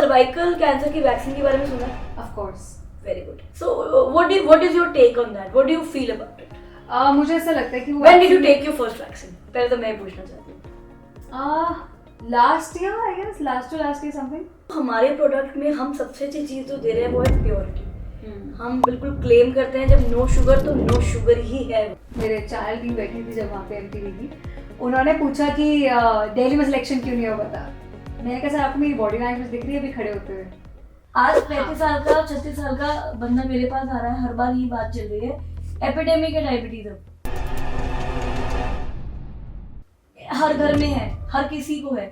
Cervical cancer की vaccine के बारे में सुना है? Of course. Very good. So what is your take on that? What do you feel about it? मुझे ऐसा लगता है कि when did you take your first vaccine? पहले तो मैं पूछना चाहती हूँ। Last year I guess, last year something. हमारे प्रोडक्ट में हम सबसे अच्छी चीज़ जो दे रहे हैं वो है प्योरिटी। हम बिल्कुल क्लेम करते हैं जब नो शुगर तो नो शुगर ही है। मेरे चाइल्ड टीम बैठी थी जब वहाँ पे MTV की, उन्होंने पूछा कि दिल्ली में सिलेक्शन क्यों नहीं हुआ बता। मैंने कहा सर आपको मेरी बॉडी लैंग्वेज दिख रही है अभी खड़े होते हुए। आज 35 साल का 36 साल का बंदा मेरे पास आ रहा है, हर बार ये बात चल रही है एपिडेमिक है डायबिटीज। हर घर में है, हर किसी को है।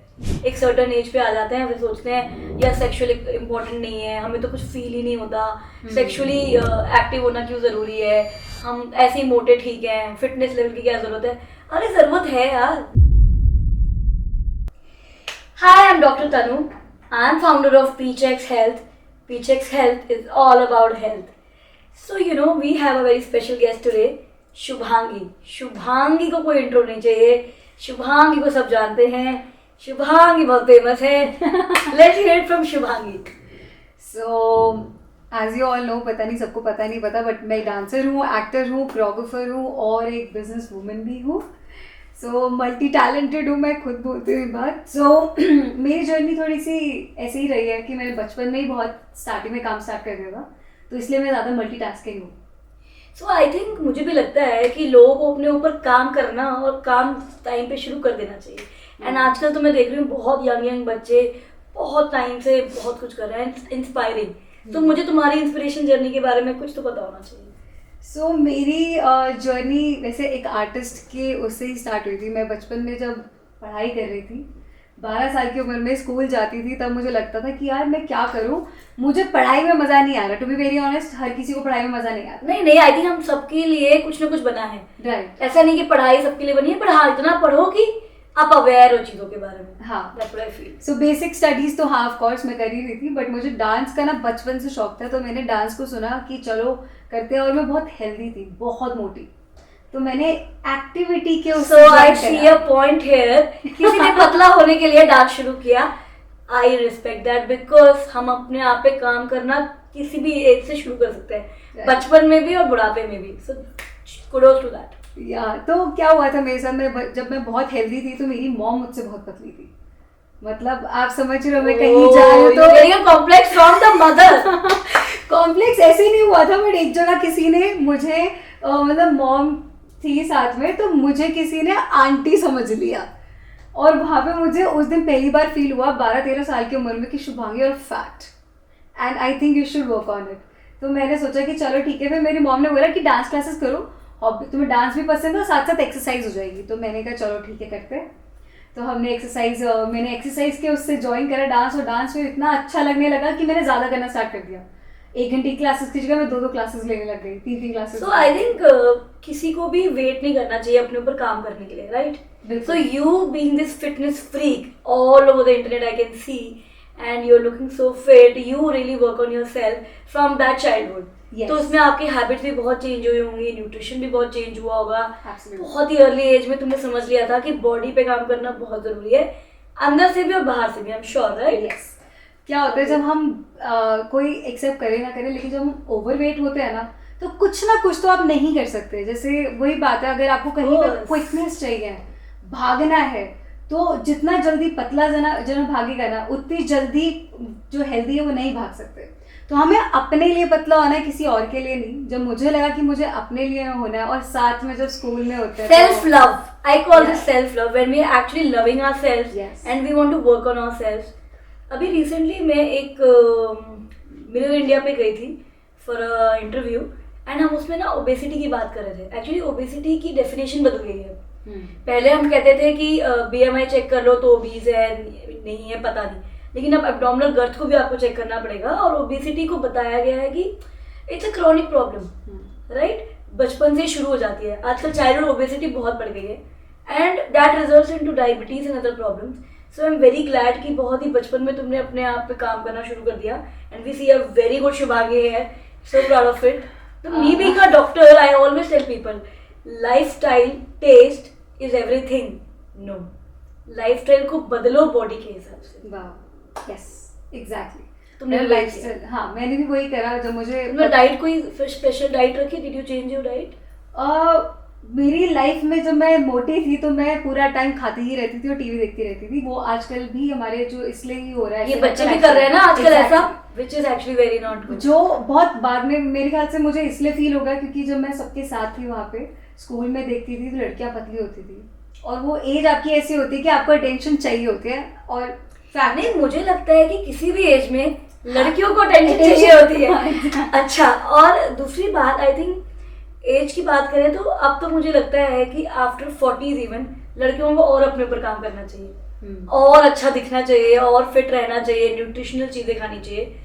एक सर्टेन एज पे आ जाते हैं फिर सोचते हैं यार सेक्सुअली इम्पोर्टेंट नहीं है, हमें तो कुछ फील ही नहीं होता, सेक्सुअली एक्टिव होना क्यों ज़रूरी है, हम ऐसे ही मोटे ठीक हैं, फिटनेस लेवल की क्या ज़रूरत है? अरे ज़रूरत है यार। Hi, I'm Dr. Tanu. I'm founder of Peachex Health. Peachex Health is all about health. So we have a very special guest today, Shubhangi. Shubhangi को कोई इंट्रो नहीं चाहिए, शुभांगी को सब जानते हैं, शुभांगी बहुत फेमस है। Let's hear it from Shubhangi. So as you all know, पता नहीं सबको पता नहीं पता, बट मैं डांसर हूँ, एक्टर हूँ, कोरियोग्राफर हूँ और एक बिजनेस वूमन भी हूँ। सो मल्टी टैलेंटेड हूँ, मैं खुद बोलती हूँ बात। सो मेरी जर्नी थोड़ी सी ऐसे ही रही है कि मैंने बचपन में ही बहुत स्टार्टिंग में काम स्टार्ट कर दिया था, तो इसलिए मैं ज़्यादा मल्टीटास्किंग हूँ। सो आई थिंक मुझे भी लगता है कि लोगों को अपने ऊपर काम करना और काम टाइम पे शुरू कर देना चाहिए। एंड आजकल तो मैं देख रही हूँ बहुत यंग बच्चे बहुत टाइम से बहुत कुछ कर रहे हैं, इंस्पायरिंग। तो मुझे तुम्हारी इंस्पिरेशन जर्नी के बारे में कुछ तो पता होना चाहिए। सो मेरी जर्नी वैसे एक आर्टिस्ट के उससे ही स्टार्ट हुई थी। मैं बचपन में जब पढ़ाई कर रही थी, 12 साल की उम्र में स्कूल जाती थी, तब मुझे लगता था कि यार मैं क्या करूं, मुझे पढ़ाई में मज़ा नहीं आ रहा। टू बी वेरी ऑनेस्ट, हर किसी को पढ़ाई में मज़ा नहीं आता। नहीं आई थिंक हम सबके लिए कुछ ना कुछ बना है। राइट। ऐसा नहीं कि पढ़ाई सबके लिए बनी है, पर हाँ इतना पढ़ो कि आप अवेयर हो चीज़ों के बारे में। हाँ, that's what I feel. So basic studies तो हाँ ऑफ कोर्स मैं कर ही रही थी, बट मुझे डांस का ना बचपन से शौक था, तो मैंने डांस को सुना कि चलो करते हैं। और मैं बहुत हेल्दी थी, बहुत मोटी, तो मैंने एक्टिविटी के सो आई सी अ पॉइंट हियर। किसी ने पतला होने के लिए डांस शुरू किया, आई रिस्पेक्ट दैट, बिकॉज हम अपने आप पे काम करना किसी भी एज से शुरू कर सकते हैं, बचपन में भी और बुढ़ापे में भी। So kudos to that. या तो क्या हुआ था मेरे साथ, जब मैं बहुत हेल्दी थी तो मेरी मॉम मुझसे बहुत पतली थी। मतलब आप समझ रहे हो, मैं कहीं जा रही हूँ तो complex from the mother. Complex ऐसे नहीं हुआ था, बट एक जगह किसी ने मुझे मतलब मॉम थी साथ में, तो मुझे किसी ने आंटी समझ लिया। और वहाँ पे मुझे उस दिन पहली बार फील हुआ 12-13 साल की उम्र में कि शुभांगी और fat, and I think you should work on it. तो मैंने सोचा कि चलो ठीक है। फिर मेरी मॉम ने बोला कि डांस क्लासेस करो, हॉबी तुम्हें डांस भी पसंद है और साथ साथ एक्सरसाइज हो जाएगी। तो मैंने कहा चलो ठीक है करते हैं। तो हमने मैंने एक्सरसाइज के उससे ज्वाइन करा डांस, और डांस में इतना अच्छा लगने लगा कि मैंने ज़्यादा करना स्टार्ट कर दिया। 1 घंटे की क्लासेस की जगह मैं 2 क्लासेस लेने लग गई, 3 क्लासेस। सो आई थिंक किसी को भी वेट नहीं करना चाहिए अपने ऊपर काम करने के लिए, right? So you being this fitness freak all over the internet I can see, and you are looking so fit, you really work on yourself from that childhood. Yes. तो उसमें आपकी हैबिट्स भी बहुत चेंज हुई होंगी, nutrition भी बहुत change हुआ होगा। Absolutely. बहुत ही अर्ली एज में तुमने समझ लिया था कि बॉडी पे काम करना बहुत जरूरी है, अंदर से भी और बाहर से भी। आई एम श्योर, राइट? यस। क्या होता है जब हम कोई एक्सेप्ट करें ना करें, लेकिन जब हम ओवरवेट होते हैं ना, तो कुछ ना कुछ तो आप नहीं कर सकते। जैसे वही बात है, अगर आपको कहीं पर क्विकनेस चाहिए, भागना है, तो जितना जल्दी पतला जना भागेगा ना, उतनी जल्दी जो हेल्दी है वो नहीं भाग सकते। तो हमें अपने लिए पतला होना है, किसी और के लिए नहीं। जब मुझे लगा कि मुझे अपने लिए होना है, और साथ में जब स्कूल में होते हैं self love, I call this self love, when we are actually loving ourselves and we want to work on ourselves. अभी रिसेंटली मैं एक मिरर इंडिया पे गई थी फॉर अ इंटरव्यू, एंड हम उसमें ना ओबेसिटी की बात कर रहे थे। एक्चुअली ओबेसिटी की डेफिनेशन बदल गई है। पहले हम कहते थे कि BMI चेक कर लो तो ओबीज है, नहीं है पता नहीं, लेकिन अब एब्डोमिनल गर्थ को भी आपको चेक करना पड़ेगा। और ओबेसिटी को बताया गया है कि it's a chronic problem, right? बचपन से ही शुरू हो जाती है। आजकल चाइल्डहुड ओबेसिटी बहुत बढ़ गई है, and that results into diabetes and other problems. So I am very glad कि बहुत ही बचपन में तुमने अपने आप पे काम करना शुरू कर दिया, and we see a very good Shubhangi है, सो प्राउड ऑफ इट। तो me being a doctor, I always tell people lifestyle test is everything. No, lifestyle को बदलो बॉडी के हिसाब से। वाह, यस, एग्जैक्टली तुमने मेरा वही लाइफस्टाइल, हाँ मैंने भी वही करा जब मुझे तुमने डाइट कोई स्पेशल डाइट रखी? Did you change your diet? मेरी लाइफ में जब मैं मोटी थी तो मैं पूरा टाइम खाती ही रहती थी और टीवी देखती रहती थी। वो आजकल भी हमारे जो इसलिए ही हो रहा है, ये बच्चे भी कर रहे हैं ना आजकल ऐसा, which is actually very not good. जो बहुत बाद में मेरे ख्याल से मुझे इसलिए फील होगा क्योंकि जब मैं सबके साथ थी वहाँ पे स्कूल में देखती थी तो लड़कियां पतली होती थी और वो एज आपकी ऐसी होती है कि आपको अटेंशन चाहिए होती है। और नहीं, मुझे लगता है कि किसी भी एज में लड़कियों को अटेंशन चाहिए होती है। अच्छा, और दूसरी बात, आई थिंक एज की बात करें तो अब तो मुझे लगता है कि आफ्टर 40s इवन लड़कियों को और अपने ऊपर काम करना चाहिए, और अच्छा दिखना चाहिए, और फिट रहना चाहिए, न्यूट्रिशनल चीजें खानी चाहिए।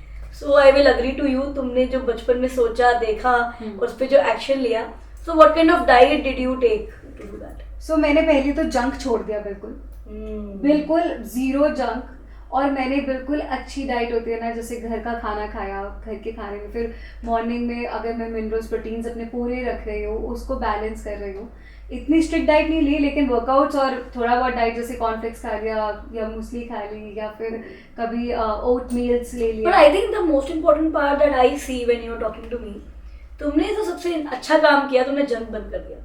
So I will agree to you. तुमने जो बचपन में सोचा, देखा, उस पर जो एक्शन लिया, so what kind of diet did you take to do that? So मैंने पहले तो जंक छोड़ दिया, बिल्कुल जीरो जंक। और मैंने बिल्कुल अच्छी डाइट होती है ना, जैसे घर का खाना खाया, घर के खाने में फिर मॉर्निंग में अगर मैं मिनरल्स प्रोटीन्स अपने पूरे रख रही हूँ, उसको बैलेंस कर रही हूँ। इतनी स्ट्रिक्ट डाइट नहीं ली, लेकिन वर्कआउट्स और थोड़ा बहुत डाइट जैसे कॉर्नफ्लेक्स खा लिया या मूसली खा ली या फिर कभी ओट मील्स ले लिया। But I think the most important part that I see when you are talking to me, तुमने तो सबसे अच्छा काम किया, तुमने जंक बंद कर दिया।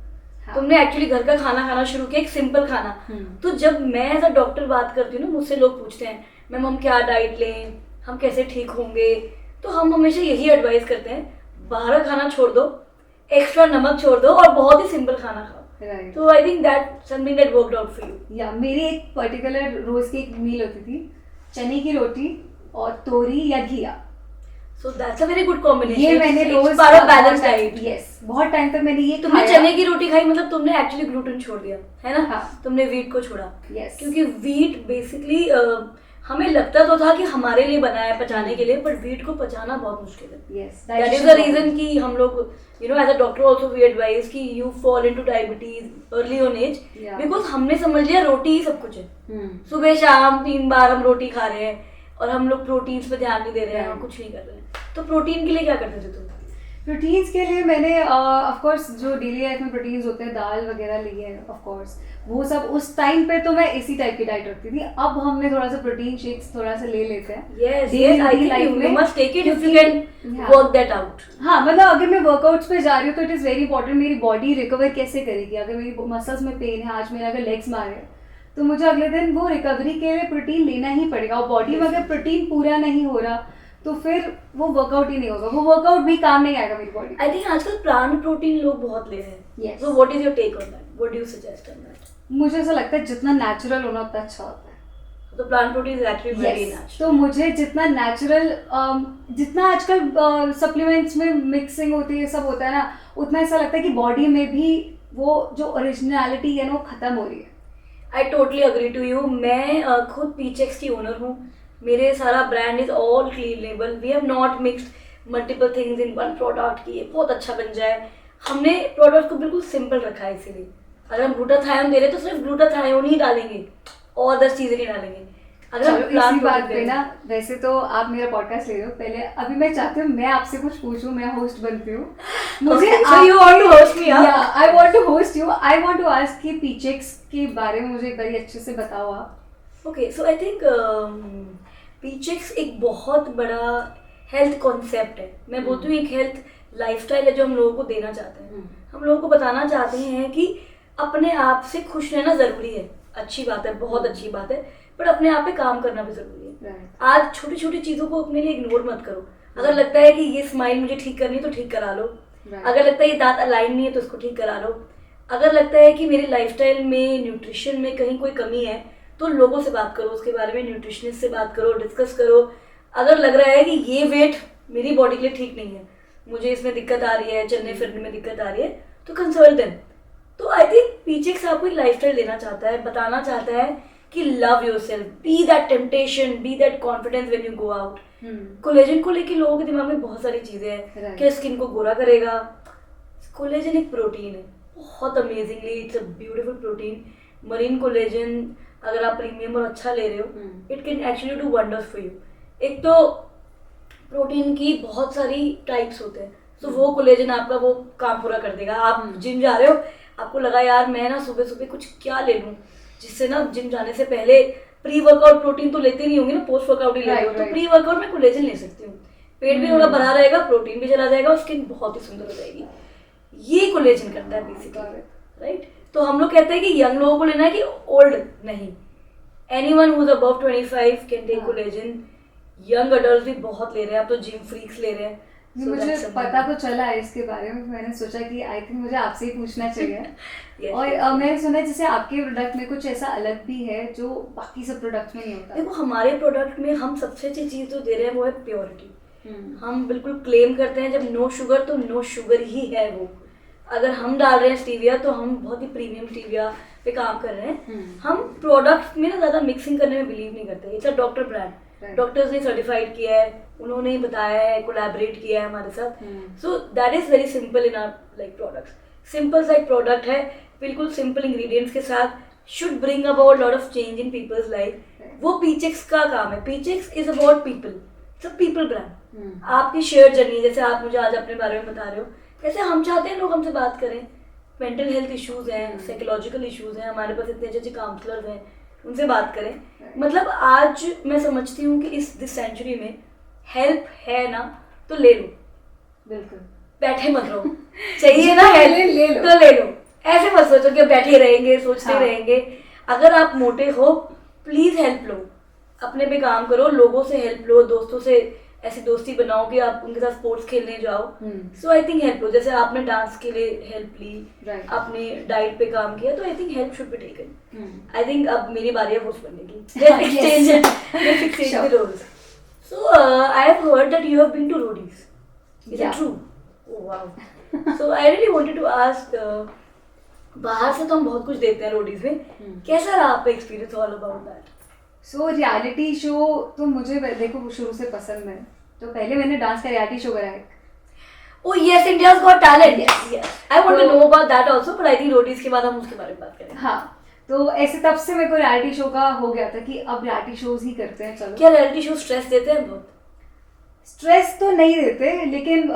हाँ. तुमने एक्चुअली घर का खाना खाना शुरू किया, एक सिंपल खाना। तो जब मैं एज अ डॉक्टर बात करती हूँ ना, मुझसे लोग पूछते हैं मैम हम क्या डाइट लें, हम कैसे ठीक होंगे, तो हम हमेशा यही एडवाइस करते हैं, बाहर का खाना छोड़ दो, एक्स्ट्रा नमक छोड़ दो और बहुत ही सिंपल खाना खाओ। तो I think that something that worked out for you. या मेरी एक पर्टिकुलर रोज की एक मील होती थी, चने की रोटी और तोरी या घिया। So that's a very good combination. ये मैंने रोज बैलेंस डाइट। यस, बहुत टाइम तक मैंने ये तुमने चने की रोटी खाई, मतलब तुमने एक्चुअली ग्लूटेन छोड़ दिया है ना? हाँ. तुमने वीट को छोड़ा। yes. क्योंकि वीट बेसिकली हमें लगता तो था कि हमारे लिए बना है पचाने के लिए, पर वीट को पचाना बहुत मुश्किल है। दैट इज द रीजन कि हम लोग you know as a doctor also we advise कि you fall into diabetes early on age, because हमने समझ लिया रोटी ही सब कुछ है। सुबह शाम 3 बार हम रोटी खा रहे हैं और हम लोग प्रोटीन्स पे ध्यान नहीं दे रहे हैं और कुछ नहीं कर रहे हैं। तो प्रोटीन के लिए क्या करते थे तुम? प्रोटीन्स के लिए मैंने ऑफ कोर्स जो डेली लाइफ में प्रोटीन्स होते हैं, दाल वगैरह ली है ऑफ कोर्स, वो सब उस टाइम पे तो मैं इसी टाइप की डाइट रखती थी। अब हमने थोड़ा सा प्रोटीन शेक्स थोड़ा सा ले लेते हैं। yes, I think you must take it if you can work that out. हाँ, मतलब अगर मैं वर्कआउट्स पे जा रही हूँ तो इट इज़ वेरी इंपॉर्टेंट मेरी बॉडी रिकवर कैसे करेगी। अगर मेरी मसल्स में पेन है, आज मेरा अगर लेग्स मारे तो मुझे अगले दिन वो रिकवरी के लिए प्रोटीन लेना ही पड़ेगा। और बॉडी में अगर प्रोटीन पूरा नहीं हो रहा तो फिर वो वर्कआउट ही नहीं होगा, वो वर्कआउट भी काम नहीं आएगा मेरी बॉडी। आई थिंक आजकल प्लांट प्रोटीन लोग बहुत ले रहे हैं। yes. So what is your take on that? What do you suggest on that? मुझे ऐसा लगता है जितना नेचुरल होना उतना अच्छा होता है। तो plant protein is actually very natural. तो मुझे जितना नेचुरल, जितना आजकल सप्लीमेंट्स में मिक्सिंग होती है, सब होता है ना, उतना ऐसा लगता है कि बॉडी में भी वो जो ओरिजिनलिटी है ना वो खत्म हो रही है। I totally agree to you. मैं खुद पीचेक्स की ओनर हूँ। मेरे सारा brand is all clean label. We have not mixed multiple things in one product कि ये बहुत अच्छा बन जाए। हमने प्रोडक्ट को बिल्कुल सिंपल रखा है। इसीलिए अगर हम ग्लूटाथायोन दे रहे हैं तो सिर्फ ग्लूटाथायोन ही डालेंगे और 10 चीजें नहीं डालेंगे। अगर हम इसी बात पे ना, वैसे तो आप मेरा पॉडकास्ट ले रहे हो, पहले अभी मैं चाहती हूँ मैं आपसे कुछ पूछूं, मैं होस्ट बनती हूँ। मुझे you want to host me? Yeah, I want to host you. I want to ask कि पीचेक्स के बारे में मुझे एक बार अच्छे से बताओ आप। Okay, so I think पीचेक्स एक बहुत बड़ा हेल्थ कॉन्सेप्ट है। मैं बोलती हूँ एक हेल्थ लाइफस्टाइल है जो हम लोगों को देना चाहते हैं। हम लोगों को बताना चाहते हैं कि अपने आप से खुश रहना ज़रूरी है, अच्छी बात है, बहुत अच्छी बात है, पर अपने आप पे काम करना भी ज़रूरी है। आज छोटी छोटी चीज़ों को अपने लिए इग्नोर मत करो। अगर लगता है कि ये स्माइल मुझे ठीक करनी है तो ठीक करा लो। अगर लगता है ये दांत अलाइन नहीं है तो उसको ठीक करा लो। अगर लगता है कि मेरे लाइफस्टाइल में, न्यूट्रिशन में कहीं कोई कमी है तो लोगों से बात करो, उसके बारे में न्यूट्रिशनिस्ट से बात करो, डिस्कस करो। अगर लग रहा है कि ये वेट मेरी बॉडी के लिए ठीक नहीं है, मुझे इसमें दिक्कत आ रही है, चलने फिरने में दिक्कत आ रही है, तो कंसल्ट देम। तो आई थिंक पीचेक्स आपको एक लाइफस्टाइल देना चाहता है, बताना चाहता है कि love yourself, be that temptation, be that confidence when you go out. Collagen को लेके लोगों के दिमाग में बहुत सारी चीजें हैं कि स्किन को गोरा करेगा। कोलेजन एक प्रोटीन है, बहुत amazingly it's a beautiful protein. Marine collagen अगर आप प्रीमियम और अच्छा ले रहे हो, it can actually do wonders for you. एक तो प्रोटीन की बहुत सारी टाइप्स होते हैं, तो वो कोलेजन आपका वो काम पूरा कर देगा। आप जिम जा रहे हो, आपको लगा यार मैं ना सुबह सुबह कुछ क्या ले लूँ जिससे ना जिम जाने से पहले प्री वर्कआउट प्रोटीन तो लेते नहीं होंगे ना, पोस्ट वर्कआउट ही लेते हो, तो प्री वर्कआउट में कोलेजन ले सकती हूँ, पेट भी थोड़ा भरा रहेगा, प्रोटीन भी चला जाएगा और स्किन बहुत ही सुंदर हो जाएगी। ये कोलेजन करता है बेसिकली, राइट। तो हम लोग कहते हैं कि यंग लोगों को लेना है कि ओल्ड नहीं, anyone who is above 25 can take collagen. Young adult भी बहुत ले रहे हैं, अब तो जिम फ्रीक्स ले रहे हैं। मुझे पता तो चला है इसके बारे में, मैंने सोचा कि आई थिंक मुझे आपसे ही पूछना चाहिए। और मैंने सुना है जैसे आपके प्रोडक्ट में कुछ ऐसा अलग भी है जो बाकी सब प्रोडक्ट में नहीं होता। देखो हमारे प्रोडक्ट में हम सबसे अच्छी चीज जो दे रहे हैं वो है प्योरिटी। हम बिल्कुल क्लेम करते हैं जब नो शुगर तो नो शुगर ही है वो। अगर हम डाल रहे हैं स्टीविया तो हम बहुत ही प्रीमियम स्टीविया पे काम कर रहे हैं। हम प्रोडक्ट में ना ज्यादा मिक्सिंग करने में बिलीव नहीं करते। It's a doctor brand, doctors ने सर्टिफाइड किया है, उन्होंने ही बताया है, कोलैबोरेट किया है हमारे साथ। So that is very simple in our like products. Simple सा एक प्रोडक्ट है, बिल्कुल सिंपल इंग्रेडिएंट्स के साथ, should bring about lot of change in people's life. वो पीचेक्स का काम है। Peachex is about people, it's a people brand. आपकी शेयर जर्नी, जैसे आप मुझे आज अपने बारे में बता रहे हो, कैसे हम चाहते हैं लोग हमसे बात करें। मेंटल हेल्थ इश्यूज हैं, साइकोलॉजिकल इश्यूज हैं, हमारे पास इतने अच्छे काउंसलर्स हैं, उनसे बात करें। मतलब आज मैं समझती हूँ कि इस दिस सेंचुरी में हेल्प है ना तो ले लो, बिल्कुल बैठे मत रहो। चाहिए ना हेल्प तो ले लो। ऐसे मत सोचो कि बैठे रहेंगे, सोचते रहेंगे। अगर आप मोटे हो प्लीज हेल्प लो, अपने पे काम करो, लोगों से हेल्प लो, दोस्तों से ऐसी दोस्ती बनाओ कि आप उनके साथ स्पोर्ट्स खेलने जाओ। सो आई थिंक हेल्प लो। जैसे आपने डांस के लिए हेल्प ली, आपने डाइट पे काम किया, तो I think help should be taken. I think अब मेरी बारी है होस्ट बनने की। Let's exchange the roles. So I have heard that you have been to Roadies, is it true? Oh wow. So I really wanted to ask, बाहर से तो हम बहुत कुछ देते हैं रोडीज में, कैसा रहा आपका experience all about that? So reality show तो मुझे देखो शुरू से पसंद है। तो पहले मैंने डांस का रियलिटी शो कराया। Oh yes, India's Got Talent. Yes. I want to know about that also, but I think Roadies के बाद हम उसके बारे में बात करेंगे। हाँ, तो ऐसे तब से मेरे को रियलिटी शो का हो गया था कि अब रियलिटी शोज ही करते हैं। चलो, क्या रियलिटी शो स्ट्रेस देते हैं? बहुत स्ट्रेस तो नहीं देते, लेकिन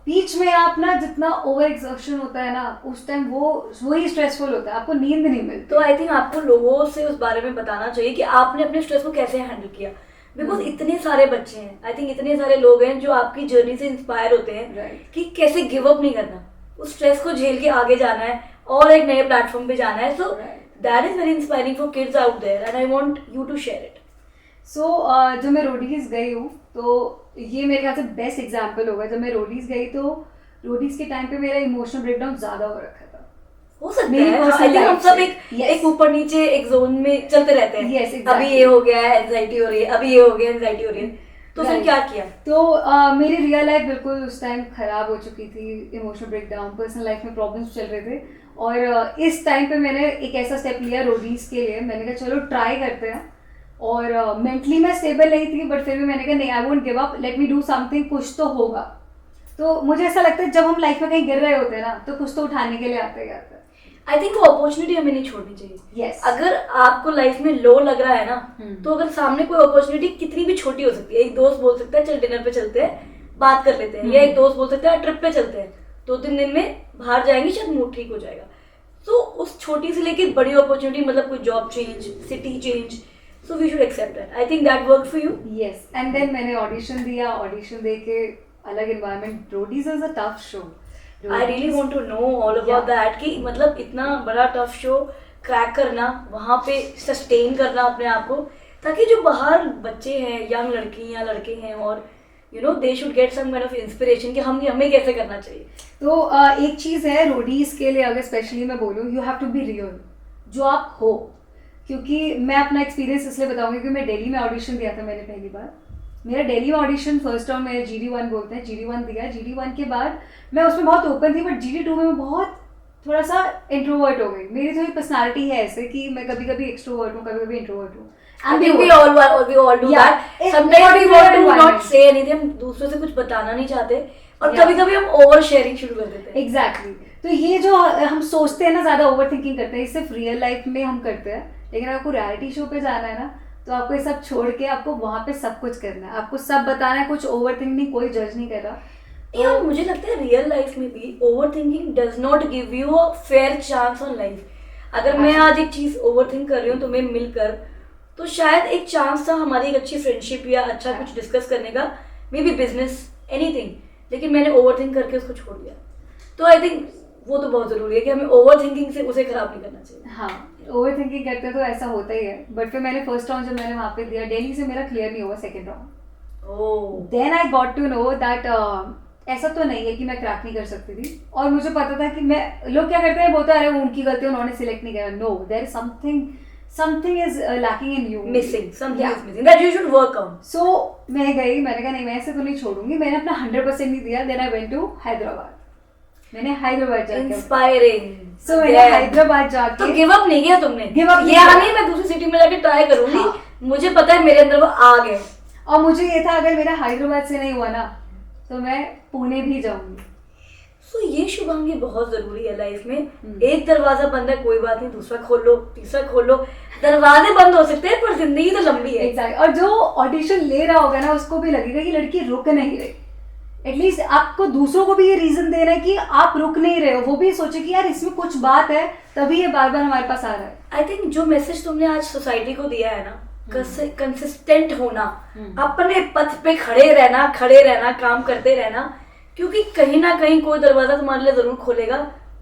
बीच में आप ना जितना ओवर एक्सर्शन होता है ना उस टाइम वही स्ट्रेसफुल होता है, आपको नींद नहीं मिलती। तो आई थिंक आपको लोगों से उस बारे में बताना चाहिए कि आपने अपने स्ट्रेस को कैसे हैंडल किया। बिकॉज इतने सारे बच्चे हैं, आई थिंक इतने सारे लोग हैं जो आपकी जर्नी से इंस्पायर होते हैं कि कैसे गिव अप नहीं करना, उस स्ट्रेस को झेल के आगे जाना है और एक नए प्लेटफॉर्म पे जाना है। So that is very inspiring for kids out there and I want you to share it. So जब मैं रोडीज गई हूँ तो ये मेरे ख्याल से बेस्ट एग्जाम्पल होगा। जब मैं रोडीज गई तो रोडीज के टाइम पे मेरा इमोशनल ब्रेकडाउन ज्यादा हो रखा था। हो सकता है, आई थिंक हम सब एक ऊपर नीचे एक जोन में चलते रहते हैं। exactly. अभी ये हो गया है, एंजाइटी हो रही है, अभी ये हो गया, एंजाइटी हो रही है। तो फिर क्या किया? तो मेरी रियल लाइफ बिल्कुल उस टाइम खराब हो चुकी थी, इमोशनल ब्रेकडाउन, पर्सनल लाइफ में प्रॉब्लम्स चल रहे थे। और इस टाइम पे मैंने एक ऐसा स्टेप लिया रोडीज के लिए। मैंने कहा चलो ट्राई करते हैं। और मेंटली मैं स्टेबल नहीं थी, बट फिर भी मैंने कहा नहीं, I won't give up, let me do something, कुछ तो होगा। तो मुझे ऐसा लगता है जब हम लाइफ में कहीं गिर रहे होते हैं ना तो कुछ तो उठाने के लिए आते जाते हैं। आई थिंक वो अपॉर्चुनिटी हमें नहीं छोड़नी चाहिए। yes. अगर आपको लाइफ में लो लग रहा है ना, तो अगर सामने कोई अपॉर्चुनिटी कितनी भी छोटी हो सकती है, एक दोस्त बोल सकता है चल डिनर पे चलते हैं, बात कर लेते हैं, या एक दोस्त बोल सकता है ट्रिप पे चलते हैं, 2-3 दिन में बाहर जाएंगे, शायद मूड ठीक हो जाएगा। तो उस छोटी से लेके बड़ी अपॉर्चुनिटी, मतलब कोई job change, city change, so we should accept that. I think that work for you. Yes, and then मैंने ऑडिशन दिया। ऑडिशन दे के अलग environment, Roadies is a tough show. I really want to know all about that कि मतलब इतना बड़ा tough show crack करना, वहाँ पे सस्टेन करना अपने आप को, ताकि जो बाहर बच्चे हैं, यंग लड़की या लड़के हैं, और you know they should get some kind of inspiration कि हमें कैसे करना चाहिए। तो एक चीज़ है रोडीज के लिए, अगर स्पेशली मैं बोलूँ, you have to be real, जो आप हो। क्योंकि मैं अपना एक्सपीरियंस इसलिए बताऊंगी कि मैं दिल्ली में ऑडिशन दिया था मैंने पहली बार। मेरा दिल्ली में ऑडिशन फर्स्ट राउंड में GD1 बोलते हैं, GD1 दिया। GD1 के बाद मैं उसमें बहुत ओपन थी, बट GD2 में मैं बहुत थोड़ा सा इंट्रोवर्ट हो गई। मेरी थोड़ी पर्सनालिटी है ऐसे कि मैं कभी कभी एक्सट्रोवर्ट हूँ, कभी कभी इंट्रोवर्ट हूँ। we all do that. Sometimes we want to not say anything, हम दूसरों से कुछ बताना नहीं चाहते, और कभी कभी हम ओवर शेयरिंग शुरू कर देते हैं। एग्जैक्टली। तो ये जो हम सोचते हैं ना, ज्यादा ओवर थिंकिंग करते हैं, सिर्फ रियल लाइफ में हम करते हैं। लेकिन आपको रियलिटी शो पे जाना है ना, तो आपको ये सब छोड़ के आपको वहाँ पे सब कुछ करना है, आपको सब बताना है, कुछ ओवर थिंक नहीं, कोई जज नहीं कर रहा। यार मुझे लगता है रियल लाइफ में भी over thinking does not give you a fair chance on life. अगर मैं आज एक चीज ओवर थिंक कर रही हूँ, तो मैं मिलकर तो शायद एक चांस था हमारी एक अच्छी फ्रेंडशिप या अच्छा कुछ डिस्कस करने का, मे बी बिजनेस, एनीथिंग, लेकिन मैंने ओवर थिंक करके उसको छोड़ दिया। तो आई थिंक वो तो बहुत ज़रूरी है कि हमें ओवर थिंकिंग से उसे खराब नहीं करना चाहिए। हाँ, ओवर थिंकिंग करते तो ऐसा होता ही है, बट फिर मैंने फर्स्ट राउंड जब मैंने वहाँ पे दिया, दिल्ली से मेरा क्लियर नहीं हुआ second round. Then I got to know that ऐसा तो नहीं है कि मैं क्रैक नहीं कर सकती थी, और मुझे पता था कि मैं, लोग क्या करते हैं, बोलते हैं अरे उनकी गलती, उन्होंने सिलेक्ट नहीं किया। No, there is something is lacking in you, missing, something is missing that you should work on. So मैं गई, मैंने कहा नहीं, मैं ऐसे तो नहीं छोड़ूंगी, मैंने अपना 100% नहीं दिया। Then I went to Hyderabad, मैंने हैदराबाद जाके, इंस्पायरिंग। सो मैंने हैदराबाद जाके, तो गिव अप नहीं किया तुमने? गिव अप ये नहीं मैं दूसरी सिटी में जाके ट्राई करूंगी, हाँ। मुझे पता है मेरे अंदर वो आग है। और मुझे ये था अगर मेरा हैदराबाद से नहीं हुआ ना तो मैं पुणे भी जाऊंगी। सो ये शुभांगी बहुत जरूरी है लाइफ में। एक दरवाजा बंद है, कोई बात नहीं, दूसरा खोल लो, तीसरा खोल लो। दरवाजे बंद हो सकते हैं पर जिंदगी तो लंबी है। एग्जैक्टली। और जो ऑडिशन ले रहा होगा ना उसको भी लगेगा कि लड़की रुक नहीं रही। एटलीस्ट आपको दूसरों को भी ये रीजन देना है कि आप रुक नहीं रहे हो, वो भी सोचे कि यार इसमें कुछ बात है, तभी ये बार बार हमारे पास आ रहा है। आई थिंक जो मैसेज तुमने आज सोसाइटी को दिया है ना, कंसिस्टेंट होना, अपने पथ पे खड़े रहना, काम करते रहना, क्योंकि कहीं ना कहीं कोई दरवाजा तुम्हारे लिए जरूर खोलेगा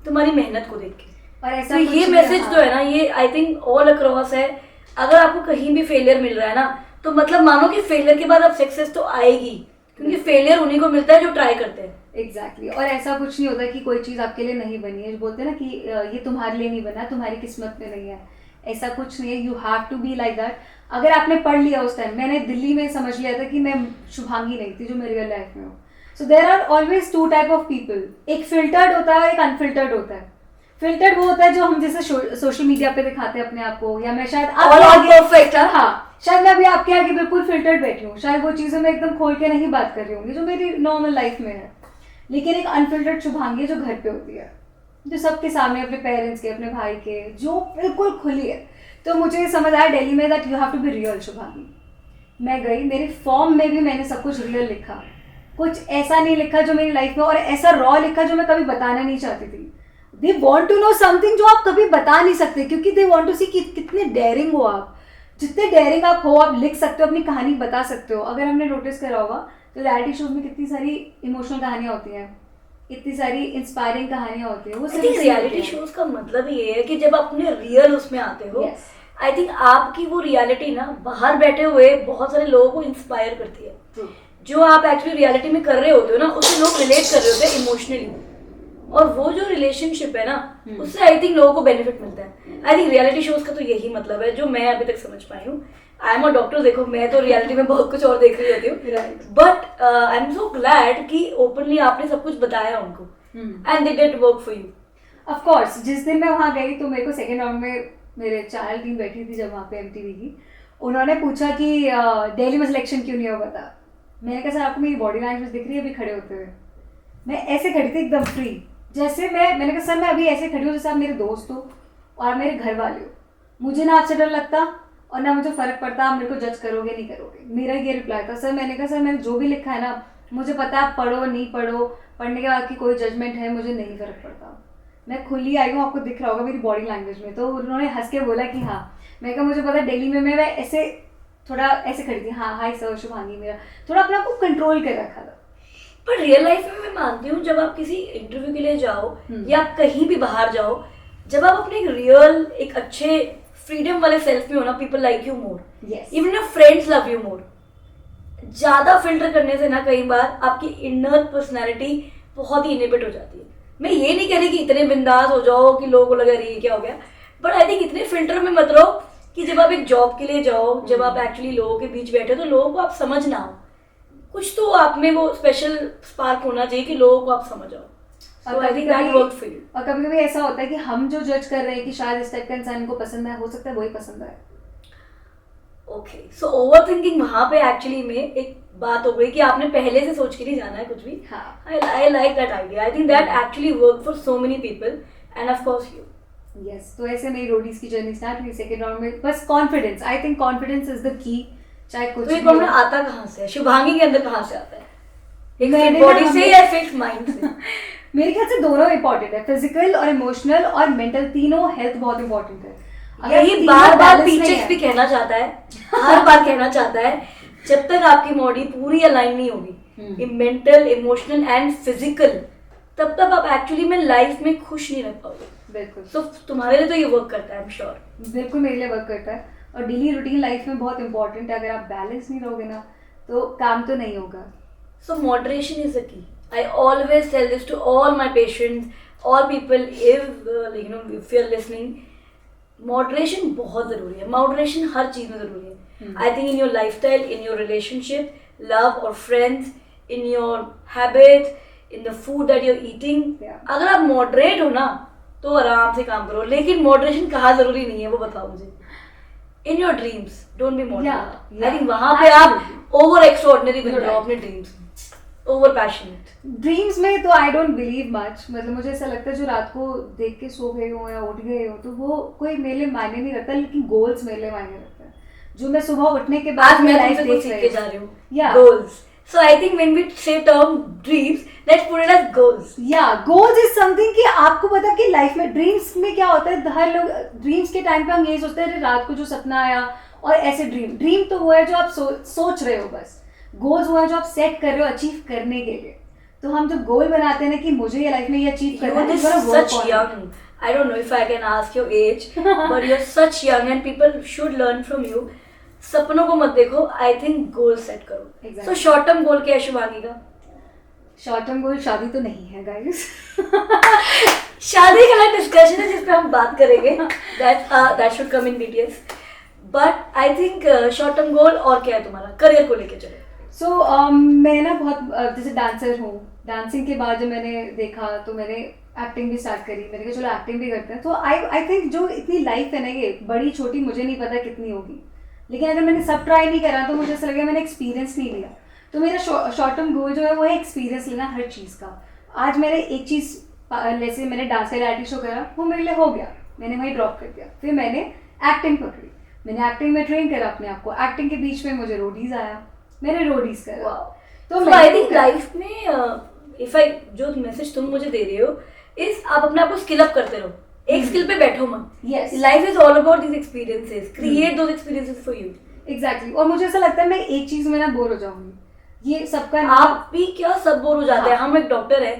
तुम्हारी मेहनत को देख के। और ऐसा तो ये मैसेज जो है ना, ये आई थिंक ऑल अक्रॉस है। अगर आपको कहीं भी फेलियर मिल रहा है ना, तो मतलब मानो कि फेलियर के बाद अब सक्सेस तो आएगी, क्योंकि फेलियर उन्हीं को मिलता है जो ट्राई करते हैं। एग्जैक्टली। और ऐसा कुछ नहीं होता कि कोई चीज़ आपके लिए नहीं बनी है, बोलते हैं ना कि ये तुम्हारे लिए नहीं बना, तुम्हारी किस्मत में नहीं है, ऐसा कुछ नहीं है। You have to be like that. अगर आपने पढ़ लिया उस टाइम, मैंने दिल्ली में समझ लिया था कि मैं शुभांगी नहीं थी जो मैं रियल लाइफ में हूँ। So there are always two type of people, एक फिल्टर्ड होता है और एक अनफिल्टर्ड होता है। फिल्टर्ड वो होता है जो हम जैसे सोशल मीडिया पे दिखाते हैं अपने आप को, या मैं शायद परफेक्ट, हाँ, शायद मैं अभी आपके आगे बिल्कुल फिल्टर्ड बैठी हूँ, शायद वो चीज़ें मैं एकदम खोल के नहीं बात कर रही होंगी जो मेरी नॉर्मल लाइफ में है। लेकिन एक अनफिल्टर्ड शुभांगी जो घर पे होती है, जो सबके सामने, अपने पेरेंट्स के, अपने भाई के, जो बिल्कुल खुली है। तो मुझे समझ आया दिल्ली में that you have to be real Shubhangi. मैं गई, मेरे फॉर्म में भी मैंने सब कुछ रियल लिखा, कुछ ऐसा नहीं लिखा जो मेरी लाइफ में, और ऐसा रॉ लिखा जो मैं कभी बताना नहीं चाहती थी। They want to know something जो आप कभी बता नहीं सकते, क्योंकि दे वॉन्ट टू सी कि कितने डेयरिंग हो आप। जितने डेयरिंग आप हो, आप लिख सकते हो, अपनी कहानी बता सकते हो। अगर हमने नोटिस करा होगा तो रियलिटी शोज में कितनी सारी इमोशनल कहानियाँ होती हैं, इतनी सारी इंस्पायरिंग कहानियाँ होती हैं। वो रियलिटी शोज का मतलब ये है कि जब आप अपने रियल उसमें आते हो, आई थिंक आपकी वो रियलिटी ना बाहर बैठे हुए बहुत सारे लोगों को इंस्पायर करती है। जो आप एक्चुअली रियलिटी में कर रहे होते हो ना, उससे लोग रिलेट कर रहे होते हैं इमोशनली, और वो जो रिलेशनशिप है ना, उससे आई थिंक लोगों को बेनिफिट मिलता है। आई थिंक रियलिटी शोज का तो यही मतलब है जो मैं अभी तक समझ पाई हूँ। आई एम अ डॉक्टर, देखो मैं तो रियलिटी में बहुत कुछ और देख रही होती हूँ, but I am so glad कि ओपनली आपने सब कुछ बताया उनको, and they did work for you. Of course, जिस दिन मैं वहाँ गई तो मेरे को सेकेंड राउंड में मेरे चाइल्ड टीम बैठी थी जब वहाँ पे MTV की, उन्होंने पूछा कि दिल्ली में सिलेक्शन क्यों नहीं हुआ था। मैंने कहा सर आपको मेरी बॉडी लैंग्वेज दिख रही है अभी खड़े होते हुए? मैं ऐसे खड़ी थी एकदम फ्री, जैसे मैंने कहा सर मैं अभी ऐसे खड़ी हूँ जैसे आप मेरे दोस्त हो और मेरे घर वाले हो, मुझे ना आपसे डर लगता और ना मुझे फ़र्क पड़ता आप मेरे को जज करोगे नहीं करोगे। मेरा ये रिप्लाई था। सर मैंने कहा सर मैंने जो भी लिखा है ना, मुझे पता है आप पढ़ो नहीं पढ़ो, पढ़ने के बाद की कोई जजमेंट है, मुझे नहीं फ़र्क पड़ता, मैं खुली आई हूँ, आपको दिख रहा होगा मेरी बॉडी लैंग्वेज में। तो उन्होंने हंस के बोला कि हाँ। मैं कहा मुझे पता है दिल्ली में मैं ऐसे थोड़ा ऐसे खड़ी थी, हाँ हाय सर शुभांगी, मेरा थोड़ा अपने आप को कंट्रोल कर रखा था। पर रियल लाइफ में मैं मानती हूँ जब आप किसी इंटरव्यू के लिए जाओ या आप कहीं भी बाहर जाओ, जब आप अपने एक रियल एक अच्छे फ्रीडम वाले सेल्फ में हो ना, people like you more, even your friends love you more. ज्यादा फिल्टर करने से ना कई बार आपकी इनर पर्सनैलिटी बहुत ही इनहिबिट हो जाती है। मैं ये नहीं कह रही कि इतने बिंदास हो जाओ कि लोगों को लगे अरे ये क्या हो गया, बट आई थिंक इतने फिल्टर में मत रहो कि जब आप एक जॉब के लिए जाओ, जब आप एक्चुअली लोगों के बीच बैठे हो तो लोगों को आप समझ ना हो, कुछ तो आप में वो स्पेशल स्पार्क होना चाहिए कि लोगों को आप समझ आओ। So I think that worked for you. और कभी कभी ऐसा होता है कि हम जो जज कर रहे हैं कि शायद इस टाइप का इंसान को पसंद है, हो सकता है वही पसंद है। ओके, सो ओवर थिंकिंग वहाँ पे एक्चुअली में एक बात हो गई कि आपने पहले से सोच के नहीं जाना है कुछ भी। I like that idea. I think that actually work for so many people end of course you. Yes, तो ऐसे मेरी रोडीज की जर्नी स्टार्ट हुई सेकंड राउंड में। बस confidence, I think confidence is the key. चाहे कुछ तो ये कॉन्फिडेंस आता कहाँ से है? शुभांगी के अंदर कहाँ से आता है? एक बॉडी से या फिक्स माइंड से? मेरे ख्याल से दोनों इंपॉर्टेंट है, फिजिकल और इमोशनल और मेंटल, तीनों हेल्थ बहुत इंपॉर्टेंट है। यही बार बार पीचेस भी कहना चाहता है, हर बार कहना चाहता है, जब तक आपकी बॉडी पूरी अलाइन नहीं होगी मेंटल, इमोशनल एंड फिजिकल, तब तक आप एक्चुअली में लाइफ में खुश नहीं रह पाओगे। बिल्कुल। तो तुम्हारे लिए तो ये वर्क करता है, आई एम श्योर। बिल्कुल मेरे लिए वर्क करता है, और डेली रूटीन लाइफ में बहुत इंपॉर्टेंट है। अगर आप बैलेंस नहीं रहोगे ना तो काम तो नहीं होगा। So moderation is the key. I always tell this to all my patients, all people, if you're listening, moderation बहुत ज़रूरी है। Moderation हर चीज़ में ज़रूरी है। I think in your lifestyle, in your relationship, love or friends, in your habits, in the food that you're eating, अगर आप moderate हो ना तो आराम से काम करो। लेकिन moderation कहाँ ज़रूरी नहीं है वो बताओ मुझे। In your dreams, don't be moderate. I think वहाँ पे आप over extraordinary बन जाओ अपने dreams में। ओवर पैशनेट ड्रीम्स में तो आई डोंट बिलीव मच। मतलब मुझे ऐसा लगता है जो रात को देख के सो गए हो या उठ गए हो तो वो कोई मेरे लिए मायने नहीं रखता, लेकिन गोल्स मेरे लिए मायने रखता है। जो मैं सुबह उठने के बाद मैं लाइफ देख के जा रही हूँ goals. So I think when we say term dreams, let's put it as goals. या गोल्स इज समथिंग कि आपको पता कि लाइफ में ड्रीम्स में क्या होता है, हर लोग ड्रीम्स के टाइम पे हम यही सोचते हैं रात को जो सपना आया और ऐसे ड्रीम तो वो है जो आप सोच रहे हो, बस गोल्स वो है जो आप सेट कर रहे हो अचीव करने के लिए। तो हम जो गोल बनाते हैं ना कि मुझे ये लाइफ में ये अचीव करना है, such young, I don't know if I can ask your age, but you are such young and people should learn from you. सपनों को मत देखो, आई थिंक गोल सेट करो। सो शॉर्ट टर्म गोल क्या है शिवांगी का? शॉर्ट टर्म गोल शादी तो नहीं है गाइस। शादी का अलग डिस्कशन है जिस पे हम बात करेंगे, that should come in details. But I think short term goal और क्या है तुम्हारा करियर को लेके? चलो मैं ना बहुत जैसे डांसर हूँ, डांसिंग के बाद जब मैंने देखा तो मैंने एक्टिंग भी स्टार्ट करी। मैंने कहा चलो एक्टिंग भी करते हैं। तो आई थिंक जो इतनी लाइफ है ना ये बड़ी छोटी मुझे नहीं पता कितनी होगी, लेकिन अगर मैंने सब ट्राई नहीं करा तो मुझे ऐसा लगा मैंने एक्सपीरियंस नहीं लिया। तो मेरा शॉर्ट टर्म गोल जो है वो है एक्सपीरियंस लेना हर चीज़ का। आज मैंने एक चीज़ जैसे मैंने डांस का रियलिटी शो करा, वो मेरे लिए हो गया, मैंने वहीं ड्रॉप कर दिया। फिर मैंने एक्टिंग पकड़ी, मैंने एक्टिंग में ट्रेन करा अपने आप को। एक्टिंग के बीच में मुझे रोडीज आया, मैंने रोडीज करा। तो आई थिंक लाइफ में इफ आई जो मैसेज तुम मुझे दे रहे हो इस आप अपने आप को स्किल अप करते रहो, एक स्किल पे बैठो मत। Yes, life is all about this experiences, create those experiences for you. Exactly. और मुझे ऐसा लगता है मैं एक चीज में ना बोर हो जाऊंगी, ये सबका आप भी क्या सब बोर हो जाते हैं। हम एक डॉक्टर है,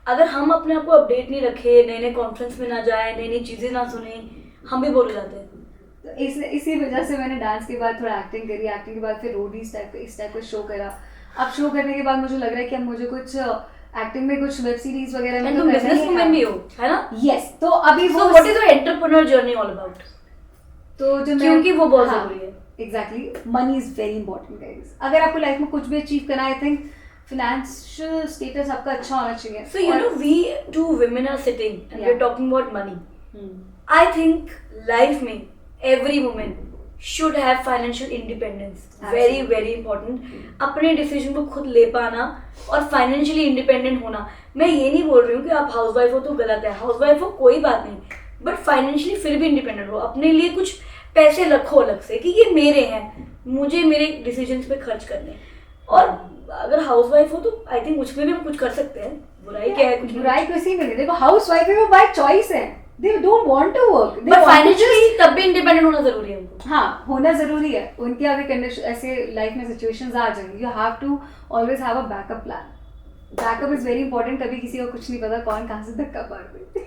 अगर हम अपने आप को अपडेट नहीं रखे, नए नए कॉन्फ्रेंस में ना जाए, नई नई चीजें ना सुने, हम भी बोर हो जाते हैं। तो इसी वजह से मैंने डांस के बाद थोड़ा एक्टिंग करी, एक्टिंग के बाद फिर रोडीज टाइप इस टाइप का शो करा। अब शो करने के बाद मुझे लग रहा है कि अब मुझे कुछ एक्टिंग में कुछ वेब सीरीज वगैरह में तो बिजनेस वुमन भी हो, है ना? यस। तो अभी वो what is your entrepreneur journey all about? तो जो क्योंकि वो बहुत जरूरी है। Exactly, money is very important guys. अगर आपको लाइफ में कुछ भी अचीव करना है, आई थिंक फाइनेंशियल स्टेटस आपका अच्छा होना चाहिए। So you know we two women are sitting and we are talking about money. I think life में every woman should have financial independence. Very very important. अपने decision को खुद ले पाना और फाइनेंशियली इंडिपेंडेंट होना। मैं ये नहीं बोल रही हूँ कि आप हाउसवाइफ हो तो गलत है, हाउसवाइफ हो कोई बात नहीं, बट फाइनेंशियली फिर भी इंडिपेंडेंट हो। अपने लिए कुछ पैसे रखो अलग से कि ये मेरे हैं, मुझे मेरे डिसीजंस पे खर्च करने। और अगर हाउसवाइफ हो तो आई थिंक उसमें भी हम कुछ कर सकते हैं। बुराई क्या है? कुछ बुराई किसी में नहीं। देखो हाउसवाइफ है वो बाय चॉइस है, they don't want to work, but financially तब भी इंडिपेंडेंट होना जरूरी है उनको। हाँ, होना जरूरी है। उनके अगर कंडीशन ऐसे लाइफ में सिचुएशंस आ जाएंगे, you have to always have a backup plan. Backup is very important. कभी किसी को कुछ नहीं पता कौन कहाँ से धक्का मार दे।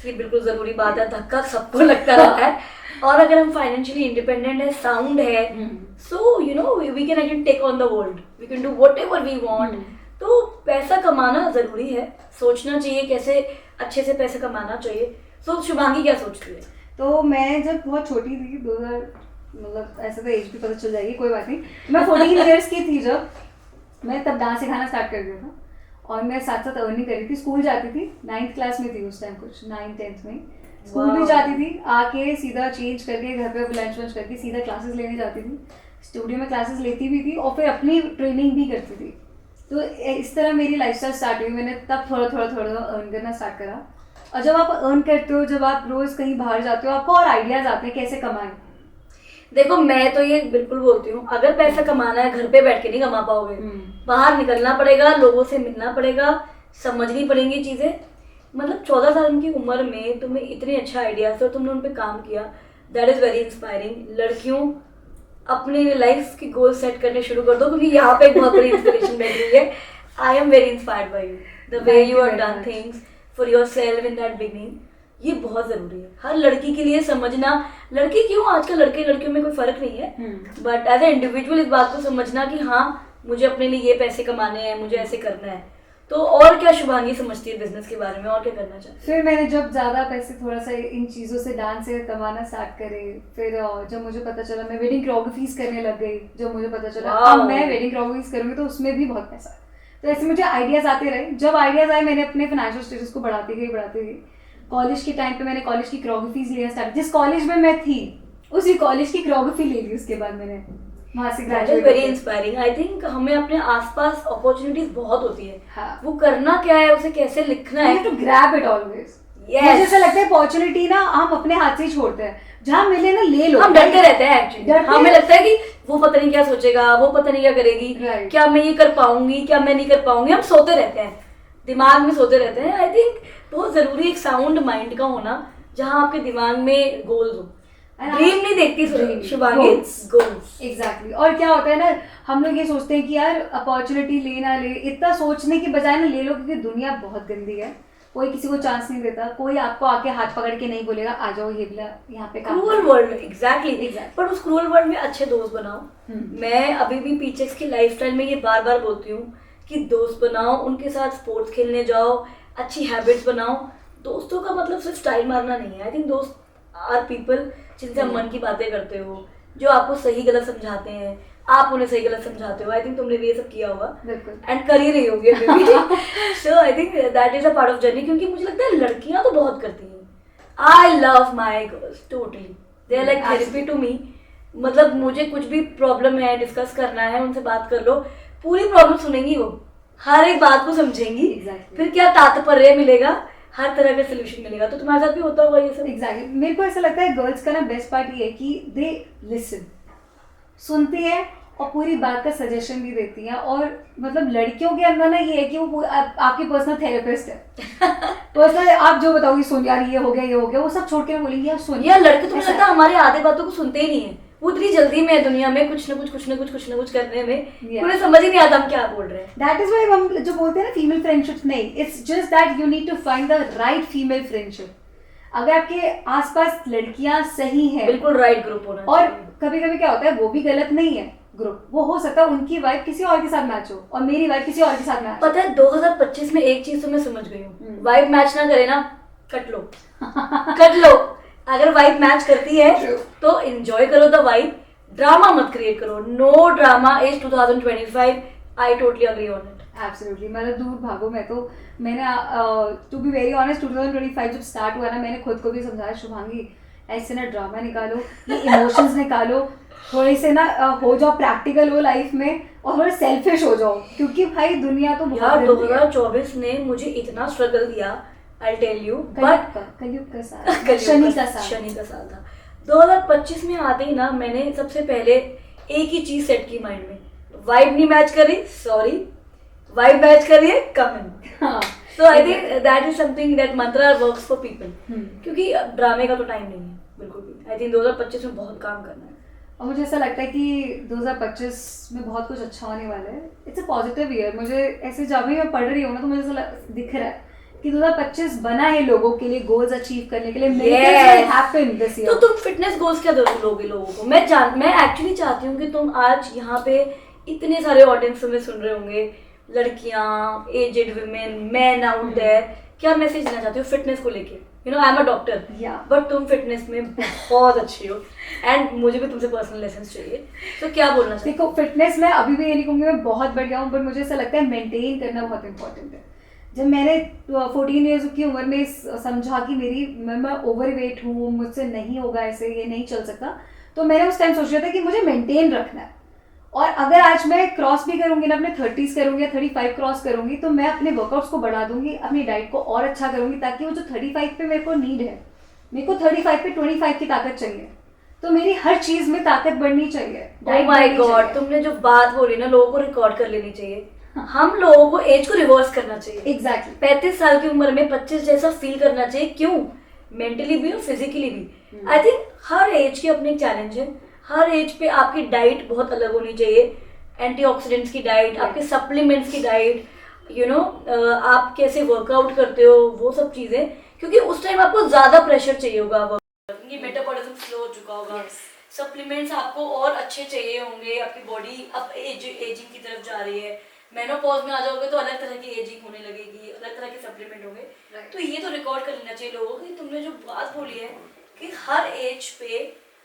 ये बिल्कुल जरूरी बात है, धक्का सबको लगता रहता है। और अगर हम फाइनेंशियली इंडिपेंडेंट है, साउंड है, so you know we can again take on the world, we can do whatever we want. तो पैसा कमाना जरूरी है, सोचना चाहिए कैसे अच्छे से पैसे कमाना चाहिए। तो शुभांगी क्या सोचती है? तो मैं जब बहुत छोटी थी, 2000 मतलब ऐसे तो एज भी पता चल जाएगी, कोई बात नहीं, मैं 14 इयर्स की थी जब मैं तब डांस सिखाना स्टार्ट कर दिया था। और मैं साथ साथ अर्निंग करी थी, स्कूल जाती थी, 9th क्लास में थी उस टाइम, कुछ 9th-10th में स्कूल भी जाती थी, आके सीधा चेंज करके घर पे लंच वंच करके सीधा क्लासेस लेने जाती थी, स्टूडियो में क्लासेस लेती भी थी और फिर अपनी ट्रेनिंग भी करती थी। तो इस तरह मेरी लाइफस्टाइल स्टार्ट हुई। मैंने तब थोड़ा थोड़ा अर्न करना स्टार्ट करा। और जब आप अर्न करते हो, जब आप रोज कहीं बाहर जाते हो, आपको और आइडियाज आते हैं कैसे कमाएं। देखो मैं तो ये बिल्कुल बोलती हूँ, अगर पैसा कमाना है घर पे बैठ के नहीं कमा पाओगे, बाहर निकलना पड़ेगा, लोगों से मिलना पड़ेगा, समझनी पड़ेंगी चीजें। मतलब 14 साल की उम्र में तुम्हें इतने अच्छा आइडियाज थे और तुमने उन पे काम किया। That is very inspiring. लड़कियों अपनी लाइफ की गोल सेट करने शुरू कर दो, क्योंकि यहाँ पे एक बहुत बड़ी इंस्पिरेशन बैठ रही है। I am very inspired by you, the way you are done things for yourself in that beginning. ये बहुत जरूरी है हर लड़की के लिए समझना। लड़की क्यों, आजकल लड़के लड़कियों में कोई फर्क नहीं है, बट एज ए इंडिविजुअल इस बात को समझना कि हाँ मुझे अपने लिए ये पैसे कमाने हैं, मुझे ऐसे करना है। तो और क्या शुभांगी समझती है बिजनेस के बारे में, और क्या करना चाहती है? फिर मैंने जब ज़्यादा पैसे थोड़ा सा इन चीज़ों से, डांस से कमाना स्टार्ट करे, फिर जब मुझे पता चला मैं वेडिंग कोरियोग्राफीज करने लग गई, जब मुझे पता चला अब मैं वेडिंग कोरियोग्राफीज करूँगी तो उसमें भी बहुत पैसा है। तो ऐसे मुझे आइडियाज़ आते रहे। जब आइडियाज़ आए मैंने अपने फाइनेंशियल स्टेटस को बढ़ाती गई। कॉलेज के टाइम पे मैंने कॉलेज की कोरियोग्राफीज लेना स्टार्ट, जिस कॉलेज में मैं थी उसी कॉलेज की कोरियोग्राफी ले ली। उसके बाद मैंने वहाँ से graduate. Very inspiring. I think हमें अपने आसपास अपॉर्चुनिटीज बहुत होती है, हाँ। वो करना क्या है, उसे कैसे लिखना है, टू ग्रैब इट ऑलवेज। मुझे ऐसा लगता है अपॉर्चुनिटी ना हम अपने हाथ से ही छोड़ते हैं, जहाँ मिले ना ले लो। हम डरते रहते हैं एक्चुअली, हमें लगता है कि वो पता नहीं क्या सोचेगा, वो पता नहीं क्या करेगी, क्या मैं ये कर पाऊंगी, क्या मैं नहीं कर पाऊंगी। हम सोते रहते हैं, दिमाग में सोते रहते हैं। आई थिंक बहुत जरूरी एक साउंड माइंड का होना, जहाँ आपके दिमाग में गोल्स हो। ड्रीम नहीं देखती शुभांगी, गोल्स। एग्जैक्टली। और क्या होता है ना, हम लोग ये सोचते हैं कि यार अपॉर्चुनिटी ले ना ले, इतना सोचने की बजाय ना ले लो, क्योंकि दुनिया बहुत गंदी है। कोई किसी को चांस नहीं देता, कोई आपको आके हाथ पकड़ के नहीं बोलेगा आ जाओ ये यहाँ पे काम। Cruel world, exactly. पर उस क्रूअल वर्ल्ड में अच्छे दोस्त बनाओ। मैं अभी भी पीचेक्स की लाइफस्टाइल में ये बार बार बोलती हूँ कि दोस्त बनाओ, उनके साथ स्पोर्ट्स खेलने जाओ, अच्छी हैबिट्स बनाओ। दोस्तों का मतलब सिर्फ स्टाइल मारना नहीं है। आई थिंक दोस्त आर पीपल जिनसे आप मन की बातें करते हो, जो आपको सही गलत समझाते हैं, आप उन्हें सही गलत समझाते हो। आई थिंक तुमने भी ये सब किया होगा एंड कर ही रही होगी। So I think that is a part of journey, क्योंकि मुझे लगता है लड़कियां तो बहुत करती हैं। I love my girls totally, they are like therapy to me. मतलब मुझे कुछ भी प्रॉब्लम है, डिस्कस करना है, उनसे बात कर लो, पूरी प्रॉब्लम सुनेंगी वो, हर एक बात को समझेंगी। फिर क्या तात्पर्य मिलेगा, हर तरह का सोल्यूशन मिलेगा। तो तुम्हारे साथ भी होता होगा ये सब? एग्जैक्टली। मेरे को ऐसा लगता है गर्ल्स का ना बेस्ट पार्ट ये है कि दे लिसन, सुनती है और पूरी बात का सजेशन भी देती हैं। और मतलब लड़कियों के अंदर ना ये है कि वो आपकी पर्सनल थेरेपिस्ट है। पर्सनल आप जो बताओगी, सुन यार ये हो गया, वो सब छोड़ के बोलेंगी यार सुन। यार लड़के तो मुझे लगता है हमारे आधे बातों को सुनते ही नहीं है, वो इतनी जल्दी में है दुनिया में कुछ ना कुछ करने में, उन्हें समझ ही नहीं आता हम क्या बोल रहे हैं। दैट इज व्हाई हम जो बोलते हैं ना फीमेल फ्रेंडशिप, नहीं, it's just that you need to find the right female friendship. अगर आपके आसपास लड़कियां सही हैं, बिल्कुल राइट ग्रुप होना। और कभी कभी क्या होता है, वो भी गलत नहीं है ग्रुप, वो हो सकता है उनकी वाइफ किसी और के साथ मैच हो और मेरी वाइफ किसी और के साथ मैच। पता है 2025 में एक चीज तो मैं समझ गई हूँ, वाइफ मैच ना करे ना, कट लो। अगर वाइफ मैच करती है तो एंजॉय करो द वाइफ, ड्रामा मत क्रिएट करो। No drama is 2025। I totally agree on it. Absolutely. मतलब दूर भागो। मैं तो मैंने टू बी वेरी ऑनेस्ट 2025 जब स्टार्ट हुआ ना, मैंने खुद को भी समझाया शुभांगी ऐसे ना ड्रामा निकालो, ये इमोशंस निकालो, थोड़े से ना हो जाओ प्रैक्टिकल हो लाइफ में, और थोड़े सेल्फिश हो जाओ, क्योंकि भाई दुनिया तो यार 2024 ने मुझे इतना स्ट्रगल दिया, आई टेल यू। बट कलयुग का साल, शनि का साल था। 2025 में आते ही ना मैंने सबसे पहले एक ही चीज सेट की माइंड में, वाइब नहीं मैच कर रही, सॉरी, वाइब मैच कर रही है, come in. So I think that is something that mantra works for people, क्योंकि ड्रामे का तो टाइम नहीं है बिल्कुल भी। आई थिंक 2025 में बहुत काम करना है, और मुझे ऐसा लगता है कि 2025 में बहुत कुछ अच्छा होने वाला है। It's a positive year. मुझे ऐसे जब भी मैं पढ़ रही हूँ ना, तो मुझे ऐसा दिख रहा है कि 2025 बना है लोगों के लिए गोल्स अचीव करने के लिए। Happen this year. तो तुम फिटनेस गोल्स क्या दोगे लोगों को? मैं एक्चुअली चाहती हूँ कि तुम आज यहाँ पे इतने सारे ऑडियंस में सुन रहे होंगे, लड़कियां, aged women, man out there, क्या मैसेज देना चाहती हो फिटनेस को लेके? You know I am a doctor, but तुम फिटनेस में बहुत अच्छी हो एंड मुझे भी तुमसे पर्सनल लेसन्स चाहिए, तो क्या बोलना चाहती? देखो फिटनेस में अभी भी ये नहीं कहूँगी मैं बहुत बढ़िया हूँ, बट मुझे ऐसा लगता है मेंटेन करना बहुत इंपॉर्टेंट है। जब मैंने 14 ईयर्स की उम्र में समझा कि मैं ओवर वेट हूँ, मुझसे नहीं होगा ऐसे, ये नहीं चल सकता, तो मैंने उस टाइम सोचा था कि मुझे मेंटेन रखना है। और अगर आज मैं क्रॉस भी करूंगी ना, अपने 30s करूंगी या 35 क्रॉस करूंगी, तो मैं अपने वर्कआउट्स को बढ़ा दूंगी, अपनी डाइट को और अच्छा करूंगी, ताकि वो जो 35 पे मेरे को नीड है, मेरे को 35 पे 25 की ताकत चाहिए, तो मेरी हर चीज में ताकत बढ़नी चाहिए। ओह माय गॉड, तुमने जो बात बोली ना, लोगों को रिकॉर्ड कर लेनी चाहिए। हम लोगों को एज को रिवर्स करना चाहिए। एग्जैक्टली। 35 साल की उम्र में 25 जैसा फील करना चाहिए। क्यों? मेंटली भी और फिजिकली भी। आई थिंक हर एज के अपने चैलेंज है, हर एज पे आपकी डाइट बहुत अलग होनी चाहिए, एंटीऑक्सीडेंट्स की डाइट, आपके सप्लीमेंट्स की डाइट, आप कैसे वर्कआउट करते हो, वो सब चीज़ें, क्योंकि उस टाइम आपको ज़्यादा प्रेशर चाहिए होगा, क्योंकि मेटाबॉलिज्म स्लो हो चुका होगा। सप्लीमेंट्स आपको और अच्छे चाहिए होंगे, आपकी बॉडी अब एजिंग की तरफ जा रही है, मेनोपॉज में आ जाओगे तो अलग तरह की एजिंग होने लगेगी, अलग तरह के सप्लीमेंट होंगे। तो ये तो रिकॉर्ड कर लेना चाहिए लोगों को कि तुमने जो बात बोली है कि हर एज पे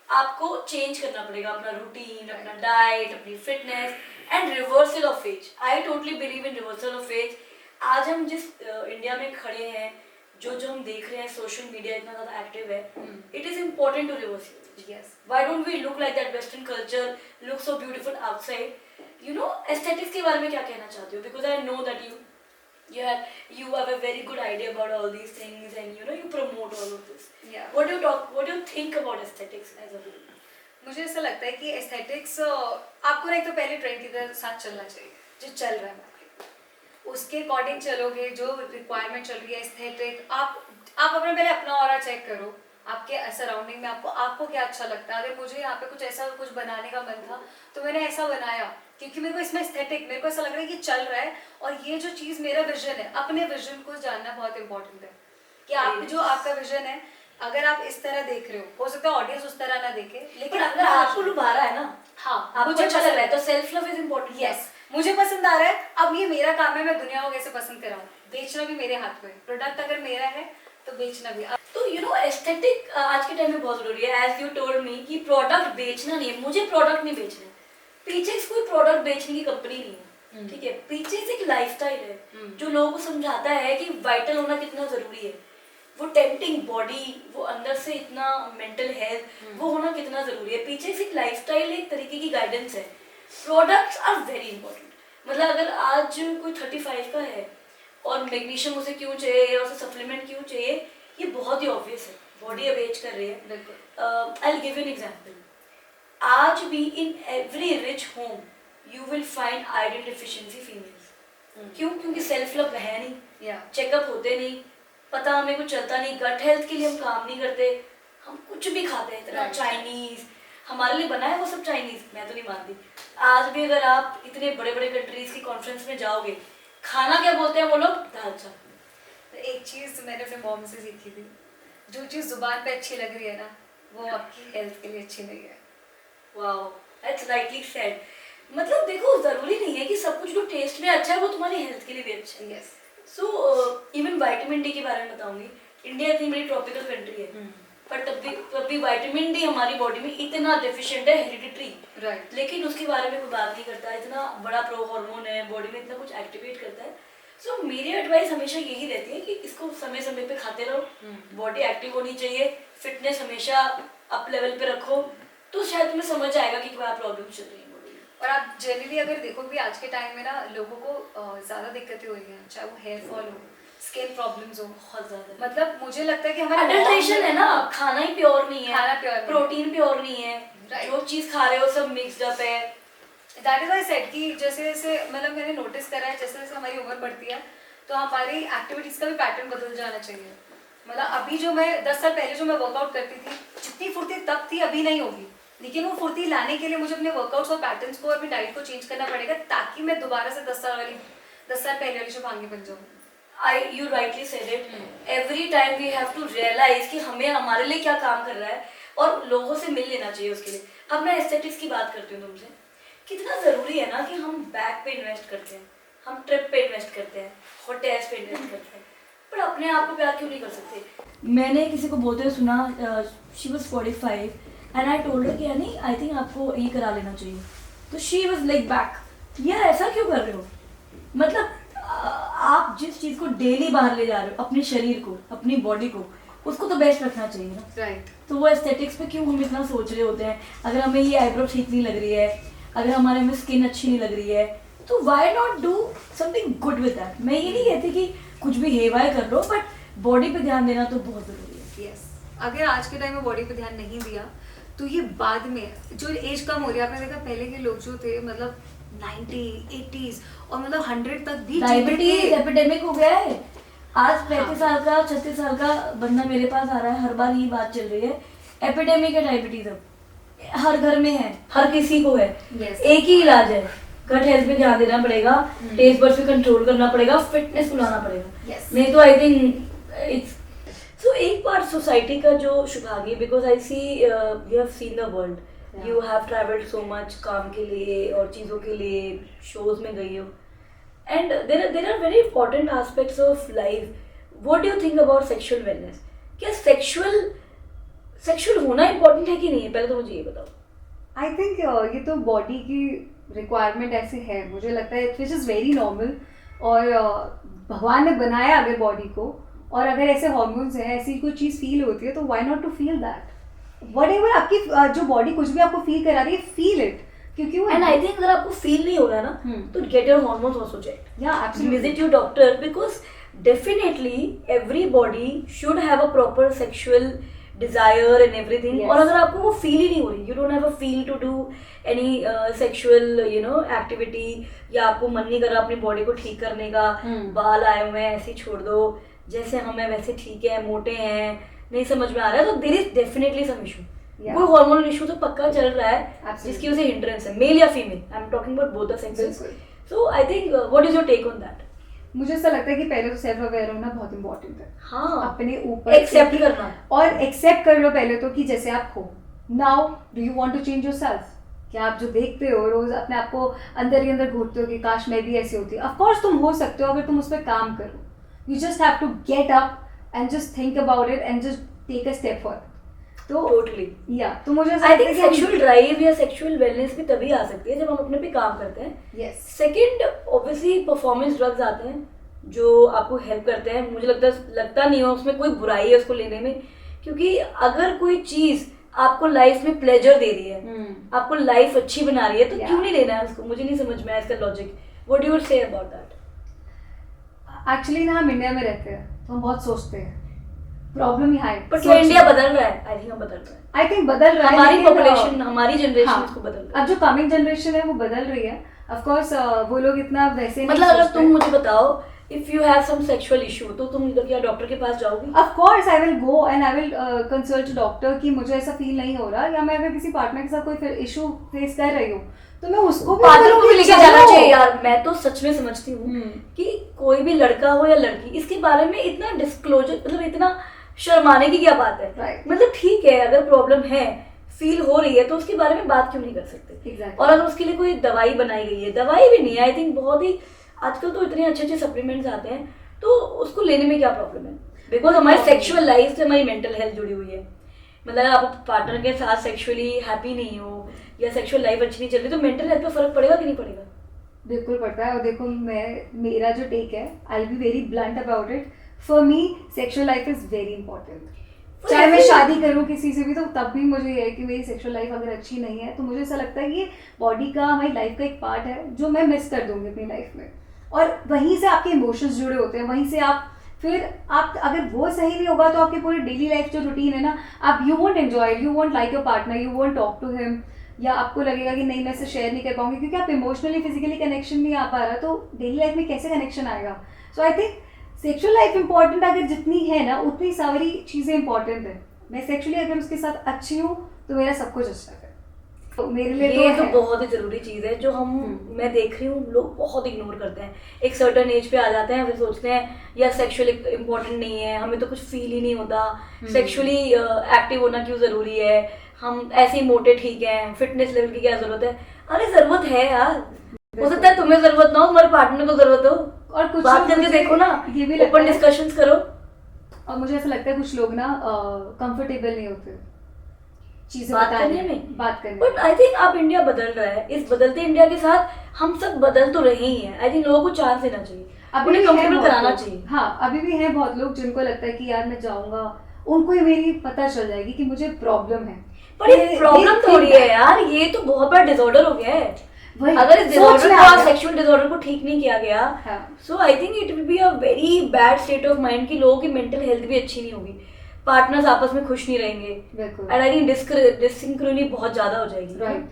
आपको चेंज करना पड़ेगा अपना रूटीन, अपना डाइट, अपनी fitness and reversal of age. I totally believe in reversal of age. आज हम जिस इंडिया में खड़े हैं, जो हम देख रहे हैं, सोशल मीडिया इतना ज़्यादा एक्टिव है, it is important to reverse it. Yes. Why don't we look like that Western culture looks so beautiful outside? Aesthetics के बारे में क्या कहना चाहते हो? Because I know that you have a very good idea about all these things, and you promote all of this. Yeah. What do you think about aesthetics as a whole? मुझे ऐसा लगता है कि एस्थेटिक्स आपको ना एक तो पहले ट्रेंड के साथ चलना चाहिए, जो चल रहा है मार्केट, उसके अकॉर्डिंग चलोगे, जो रिक्वायरमेंट चल रही है एस्थेटिक, आप अपना पहले अपना ऑरा चेक करो, आपके सराउंडिंग में आपको क्या अच्छा लगता है। अगर मुझे यहाँ पे कुछ बनाने का मन था तो मैंने ऐसा बनाया, क्योंकि मेरे को इसमें एस्थेटिक, मेरे को ऐसा लग रहा है कि चल रहा है, और ये जो चीज़ मेरा विजन है, अपने विजन को जानना बहुत इंपॉर्टेंट है कि आप जो आपका विजन है, अगर आप इस तरह देख रहे हो सकता है ऑडियंस उस तरह ना देखे, लेकिन अगर आपको लुभा रहा है ना, हाँ, मुझे अच्छा लग रहा है, तो self love is important. Yes, मुझे पसंद आ रहा है, अब ये मेरा काम है, मैं दुनिया को कैसे पसंद कराऊं, बेचना भी मेरे हाथ में, प्रोडक्ट अगर मेरा है तो बेचना भी। तो एस्थेटिक आज के टाइम में बहुत जरूरी है। एज यू टोल्ड मी कि प्रोडक्ट बेचना नहीं है, मुझे प्रोडक्ट नहीं बेचना है, पीछे कोई प्रोडक्ट बेचने की कंपनी नहीं है, ठीक है, पीछे से एक लाइफस्टाइल है जो लोगों को समझाता है कि वाइटल होना कितना जरूरी है, वो टेम्पटिंग बॉडी, वो अंदर से इतना मेंटल हेल्थ, वो होना कितना जरूरी है, पीछे से एक लाइफस्टाइल, एक तरीके की गाइडेंस है। Products are very important. मतलब अगर आज कोई 35 का है और मैग्नीशियम उसे क्यों चाहिए या उसे सप्लीमेंट क्यों चाहिए, ये बहुत ही ऑब्वियस है, बॉडी अवेज कर रही है। I will give you an example. आज भी in every rich home you will find iron deficiency females. क्यों? क्योंकि सेल्फ लव है नहीं, चेकअप होते नहीं, पता हमें कुछ चलता नहीं, गट हेल्थ के लिए हम काम नहीं करते, हम कुछ भी खाते हैं, इतना चाइनीज हमारे लिए बना है वो सब चाइनीज, मैं तो नहीं मानती। आज भी अगर आप इतने बड़े बड़े कंट्रीज की कॉन्फ्रेंस में जाओगे, खाना क्या बोलते हैं वो लोग? दाल चावल। एक चीज मैंने अपने मॉम से सीखी थी, जो चीज जुबान पे अच्छी लग रही है ना, वो आपकी हेल्थ के लिए अच्छी नहीं है। Wow, that's rightly said. मतलब देखो, जरूरी नहीं है कि सब कुछ जो टेस्ट में अच्छा है वो तुम्हारी हेल्थ के लिए भी अच्छा है। Yes. So even vitamin D के बारे में बताऊंगी। इंडिया इतनी बड़ी ट्रॉपिकल कंट्री है, पर तब भी विटामिन डी हमारी बॉडी में इतना डेफिशिएंट है, हेरिडिटरी, राइट, लेकिन उसके बारे में कोई बात नहीं करता। इतना बड़ा प्रो हार्मोन है, बॉडी में इतना कुछ एक्टिवेट करता है। सो मेरी एडवाइस हमेशा यही रहती है कि इसको समय समय पे खाते रहो, बॉडी एक्टिव होनी चाहिए, फिटनेस हमेशा अप लेवल पे रखो, तो शायद तुम्हें समझ आएगा कि क्या प्रॉब्लम चल रही है। और आप जनरली अगर देखो भी आज के टाइम में ना लोगों को ज़्यादा दिक्कतें हो रही हैं, चाहे वो हेयर फॉल हो, स्किन प्रॉब्लम्स हो, बहुत ज़्यादा। मतलब मुझे लगता है कि हमारा अडल्ट्रेशन है ना, खाना ही प्योर नहीं है, खाना प्योर, प्रोटीन प्योर नहीं है, जो चीज़ खा रहे हो सब मिक्सड अप है। दैट इज व्हाई सेड कि जैसे जैसे मतलब मैंने नोटिस करा है, जैसे जैसे हमारी उम्र बढ़ती है तो हमारी एक्टिविटीज़ का भी पैटर्न बदल जाना चाहिए। मतलब अभी जो मैं 10 साल पहले जो मैं वर्कआउट करती थी, जितनी फुर्ती तब थी अभी नहीं होगी, लेकिन वो फुर्ती लाने के लिए मुझे अपने वर्कआउट्स और पैटर्न्स को और अपनी डाइट को चेंज करना पड़ेगा, ताकि मैं दोबारा से 10 साल पहले वाली शुभांगी बन जाऊँ। You rightly said it. Every time we have to realize कि हमें हमारे लिए क्या काम कर रहा है, और लोगों से मिल लेना चाहिए उसके लिए। अब मैं एस्थेटिक्स की बात करती हूँ तुमसे, कितना ज़रूरी है ना कि हम बैग पे इन्वेस्ट करते हैं, हम ट्रिप पे इन्वेस्ट करते हैं, होटल्स पे इन्वेस्ट करते हैं, पर अपने आप को प्यार क्यों नहीं कर सकते? मैंने किसी को बोलते हुए सुना, she was 45 and I told her कि यानी आई थिंक आपको ये करा लेना चाहिए, तो शी वॉज लाइक बैक, यार ऐसा क्यों कर रहे हो? मतलब आप जिस चीज़ को डेली बाहर ले जा रहे हो, अपने शरीर को, अपनी बॉडी को, उसको तो बेस्ट रखना चाहिए ना, राइट। तो वो एस्थेटिक्स पे क्यों हम इतना सोच रहे होते हैं? अगर हमें ये आईब्रो ठीक नहीं लग रही है, अगर हमारे में स्किन अच्छी नहीं लग रही है, तो why not do something good with that. मैं ये नहीं कहती कि कुछ भी हेवाय कर लो, बट बॉडी पे ध्यान देना तो बहुत ज़रूरी है। यस, अगर आज के टाइम में बॉडी पे ध्यान नहीं दिया तो ये बाद में जो एज कम हो रही है, आपने देखा पहले के लोग जो थे मतलब 90, 80s और मतलब 100 तक भी डायबिटीज एपिडेमिक हो गया है। आज 35 साल का 36 साल का बंदा मेरे पास आ रहा है, हर बार यही बात चल रही है, एपिडेमिक है डायबिटीज, अब हर घर में है, हर किसी को है। Yes. एक ही इलाज है, गट हेल्थ पे ध्यान देना पड़ेगा, टेस्ट बड्स पे कंट्रोल करना पड़ेगा, फिटनेस बुलाना पड़ेगा। Yes. नहीं तो आई थिंक इट्स सो एक बार सोसाइटी का जो शुभागी, because I see you have seen the world, you have travelled so much काम के लिए और चीज़ों के लिए, शोज में गई हो, and there are very important aspects of life. What do you think about sexual wellness? क्या सेक्सुअल होना इंपॉर्टेंट है कि नहीं है? पहले तो मुझे ये बताओ। आई थिंक ये तो बॉडी की रिक्वायरमेंट ऐसे है, मुझे लगता है विच इज़ वेरी नॉर्मल। और भगवान ने बनाया अगर बॉडी को, और अगर ऐसे हॉर्मोन्स हैं, ऐसी कोई चीज़ फील होती है, तो why not to feel that. Whatever आपकी जो बॉडी कुछ भी आपको फील करा रही है, फील इट, क्योंकि वो एंड आई थिंक अगर आपको फील नहीं हो रहा है ना, तो get your hormones also check, या absolutely visit your doctor, because definitely every body should have a proper sexual desire and everything. Yes. और अगर आपको वो फील ही नहीं हो रही, you don't have a feel to do any sexual activity, या आपको मन नहीं कर रहा अपनी बॉडी को ठीक करने का, बाल आए हुए हैं ऐसे ही छोड़ दो, जैसे हम हैं वैसे ठीक है, मोटे हैं, नहीं समझ में आ रहा है, तो there is definitely some issue. कोई हार्मोनल इशू तो पक्का चल रहा है, Absolutely. जिसकी वजह से हिंड्रेंस है, मेल या female, I am talking about both the sexes. बिल्कुल। So I think what is your take on that? मुझे ऐसा लगता है कि पहले तो सेल्फ अवेयर होना बहुत इंपॉर्टेंट है। हाँ, अपने ऊपर एक्सेप्ट करना, और एक्सेप्ट कर लो पहले तो कि जैसे आप हो। Now do you want to change yourself? क्या आप जो देखते हो रोज अपने आप को अंदर ही अंदर घूरते हो कि काश मैं भी ऐसी होती? ऑफ कोर्स तुम हो सकते हो अगर तुम उस पर काम करो। You just have to get up and just think about it and just take a step forward. तो टोटली या तो मुझे आई थिंक सेक्सुअल ड्राइव या सेक्सुअल वेलनेस भी तभी आ सकती है जब हम अपने पे काम करते हैं। Yes, second, obviously performance drugs आते हैं जो आपको हेल्प करते हैं। मुझे लगता नहीं हो उसमें कोई बुराई है उसको लेने में, क्योंकि अगर कोई चीज आपको लाइफ में प्लेजर दे रही है, आपको लाइफ अच्छी बना रही है, तो क्यों नहीं लेना है उसको? मुझे नहीं समझ में आया इसका logic. What do you say about that? Actually ना हम इंडिया में रहते हैं तो हम बहुत सोचते हैं, प्रॉब्लम यहाँ है। पर क्या इंडिया बदल रहा है? आई थिंक बदल रहा है, आई थिंक बदल रहा है, हमारी लेकिन, पॉपुलेशन, हमारी जनरेशन हाँ, इसको बदल रहा है। अब जो कमिंग जनरेशन है वो बदल रही है। ऑफ कोर्स वो लोग इतना वैसे नहीं मतलब अगर सोचते। तुम मुझे बताओ, if you have some sexual issue, तो तुम क्या डॉक्टर के पास जाओगी? Of course I will go and I will consult doctor कि मुझे ऐसा फील नहीं हो रहा, या मैं अगर किसी पार्टनर के साथ कोई इशू फेस कर रही हूँ तो मैं उसको भी पार्टनर को भी बोलूंगी, लेके चलो। जाना चाहिए यार। मैं तो सच में समझती हूँ कि कोई भी लड़का हो या लड़की, इसके बारे में इतना डिस्क्लोजर, मतलब इतना शर्माने की क्या बात है? Right. मतलब ठीक है, अगर प्रॉब्लम है, फील हो रही है, तो उसके बारे में बात क्यों नहीं कर सकते? Exactly. और अगर उसके लिए कोई दवाई बनाई गई है, दवाई भी नहीं, आई थिंक बहुत ही आजकल तो इतने अच्छे अच्छे सप्लीमेंट्स आते हैं, तो उसको लेने में क्या प्रॉब्लम है? बिकॉज हमारी सेक्सुअल लाइफ से हमारी मेंटल हेल्थ जुड़ी हुई है। मतलब अगर आप पार्टनर के साथ सेक्सुअली हैप्पी नहीं हो या सेक्सुअल लाइफ अच्छी नहीं चल रही, तो मेंटल हेल्थ पे फर्क पड़ेगा कि नहीं पड़ेगा? बिल्कुल पड़ता है। और देखो मेरा जो टेक है, I will be very blunt about it. For me sexual life is very important. चाहे मैं शादी करूं किसी से भी, तो तब भी मुझे ये है कि मेरी सेक्सुअल लाइफ अगर अच्छी नहीं है तो मुझे ऐसा लगता है कि ये बॉडी का, हमारी लाइफ का एक पार्ट है जो मैं मिस कर दूंगी अपनी लाइफ में। और वहीं से आपके इमोशंस जुड़े होते हैं, वहीं से आप फिर आप अगर वो सही नहीं होगा तो आपकी पूरी डेली लाइफ जो रूटीन है ना, आप you won't enjoy, you won't like your partner, you won't talk to him, या आपको लगेगा कि नहीं मैं इसे शेयर नहीं कर पाऊंगी, क्योंकि आप इमोशनली फिजिकली कनेक्शन नहीं आ पा रहा, तो डेली लाइफ में कैसे कनेक्शन आएगा? So I think sexual life important अगर जितनी है ना, उतनी सारी चीज़ें इंपॉर्टेंट है। मैं सेक्सुअली अगर उसके साथ अच्छी हूँ तो मेरा सब कुछ अच्छा है। तो मेरे लिए ये तो है। बहुत ही जरूरी चीज है जो मैं देख रही हूँ लोग बहुत इग्नोर करते हैं। एक सर्टन एज पे आ जाते हैं, फिर सोचते हैं यार सेक्सुअल इम्पोर्टेंट नहीं है, हमें तो कुछ फील ही नहीं होता, सेक्सुअली एक्टिव होना क्यों जरूरी है, हम ऐसे ही मोटे ठीक हैं, फिटनेस लेवल की क्या जरूरत है? अरे जरूरत है यार, हो सकता है तुम्हें जरूरत ना हो, तुम्हारे पार्टनर को जरूरत हो, और कुछ बात करके देखो ना, ये भी ओपन डिस्कशंस करो। और मुझे ऐसा लगता है कुछ लोग ना कंफर्टेबल नहीं होते चीजें बात बताने करने में, बात करने बट आई थिंक अब इंडिया बदल रहा है। इस बदलते इंडिया के साथ हम सब बदल तो रहे ही हैं। आई थिंक लोगों को चांस देना चाहिए, उन्हें कंफर्टेबल कराना चाहिए। हाँ, अभी भी हैं बहुत लोग जिनको लगता है कि यार मैं जाऊंगा, उनको ही मेरी पता चल जाएगी कि मुझे प्रॉब्लम है। पर ये प्रॉब्लम थोड़ी है यार, ये तो बहुत बड़ा डिसऑर्डर हो गया है। वही, अगर इस सोच डिसऑर्डर में को, आ गया। सेक्सुअल डिसऑर्डर को ठीक नहीं किया गया, so I think it will be a very bad state of mind कि लोगों की मेंटल हेल्थ भी अच्छी नहीं होगी, पार्टनर्स आपस में खुश नहीं रहेंगे, बिल्कुल। एंड आई थिंक डिसिंक्रोनी बहुत ज्यादा हो जाएगी। राइट,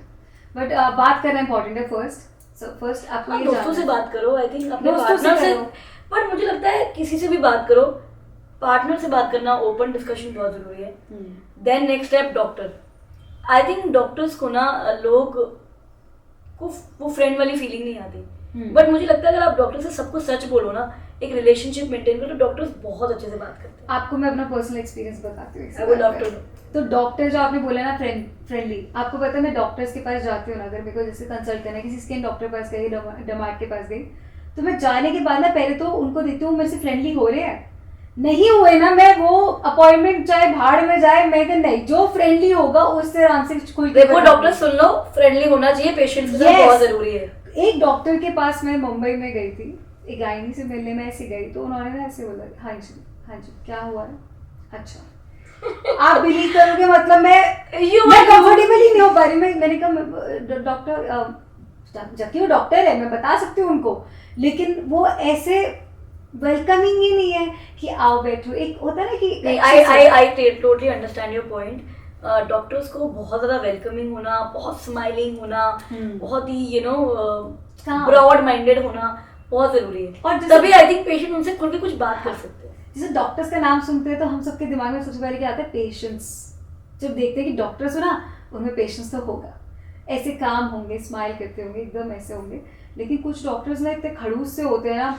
बट बात करना इंपॉर्टेंट है। फर्स्ट आपको ये दोस्तों जानना से है। बात करो। आई थिंक अपने दोस्तों से पार्टनर से करो। बट मुझे लगता है किसी से भी बात करो, पार्टनर से बात करना, ओपन डिस्कशन बहुत जरूरी है. Then next step doctor. I think doctors को ना लोग को वो फ्रेंड वाली फीलिंग नहीं आती. बट मुझे लगता है अगर आप डॉक्टर से सब कुछ सच बोलो ना, एक रिलेशनशिप मेंटेन करो, तो डॉक्टर्स बहुत अच्छे से बात करते हैं. आपको मैं अपना पर्सनल एक्सपीरियंस बताती हूँ. I would love to know. तो डॉक्टर जो आपने बोला ना फ्रेंडली, आपको पता है मैं डॉक्टर्स के पास जाती हूँ ना, अगर मेरे को जैसे कंसल्ट करना है, किसी स्किन डॉक्टर के पास गई, डर्माट के पास गई, तो मैं जाने के बाद ना पहले तो उनको देखती हूँ मेरे से फ्रेंडली हो रहे हैं. नहीं हुए ना, मैं वो अपॉइंटमेंट चाहे भाड़ में जाए, मैं कहती नहीं, जो फ्रेंडली होगा उससे आराम से कोई. देखो डॉक्टर सुन लो, फ्रेंडली होना चाहिए, पेशेंट से बहुत जरूरी है. एक डॉक्टर के पास मैं मुंबई में गई थी, एक गायनी से मिलने में ऐसे गई, तो उन्होंने ना ऐसे बोला, हाँ जी क्या हुआ है, अच्छा. आप बिलीव करोगे, मतलब मैं कंफर्टेबल ही नहीं हो पा रही. मैंने कहा डॉक्टर, जबकि वो डॉक्टर है, मैं बता सकती हूँ उनको, लेकिन वो ऐसे वेलकमिंग ही नहीं है कि आओ बैठो. एक होता है ना कि I totally understand your point. Doctors को बहुत ज़्यादा वेलकमिंग होना, बहुत स्माइलिंग होना, बहुत ही ब्रॉड माइंडेड होना बहुत ज़रूरी है. और तभी आई थिंक पेशेंट उनसे खुल के कुछ बात कर सकते हैं. जैसे डॉक्टर्स का नाम सुनते हैं तो हम सबके दिमाग में सबसे पहले क्या आता है, पेशेंस. जब देखते हैं कि डॉक्टर्स हो ना, उनमें पेशेंस तो होगा, ऐसे काम होंगे, स्माइल करते होंगे, एकदम ऐसे होंगे. लेकिन कुछ डॉक्टर्स ना इतने खड़ूस से होते हैं ना,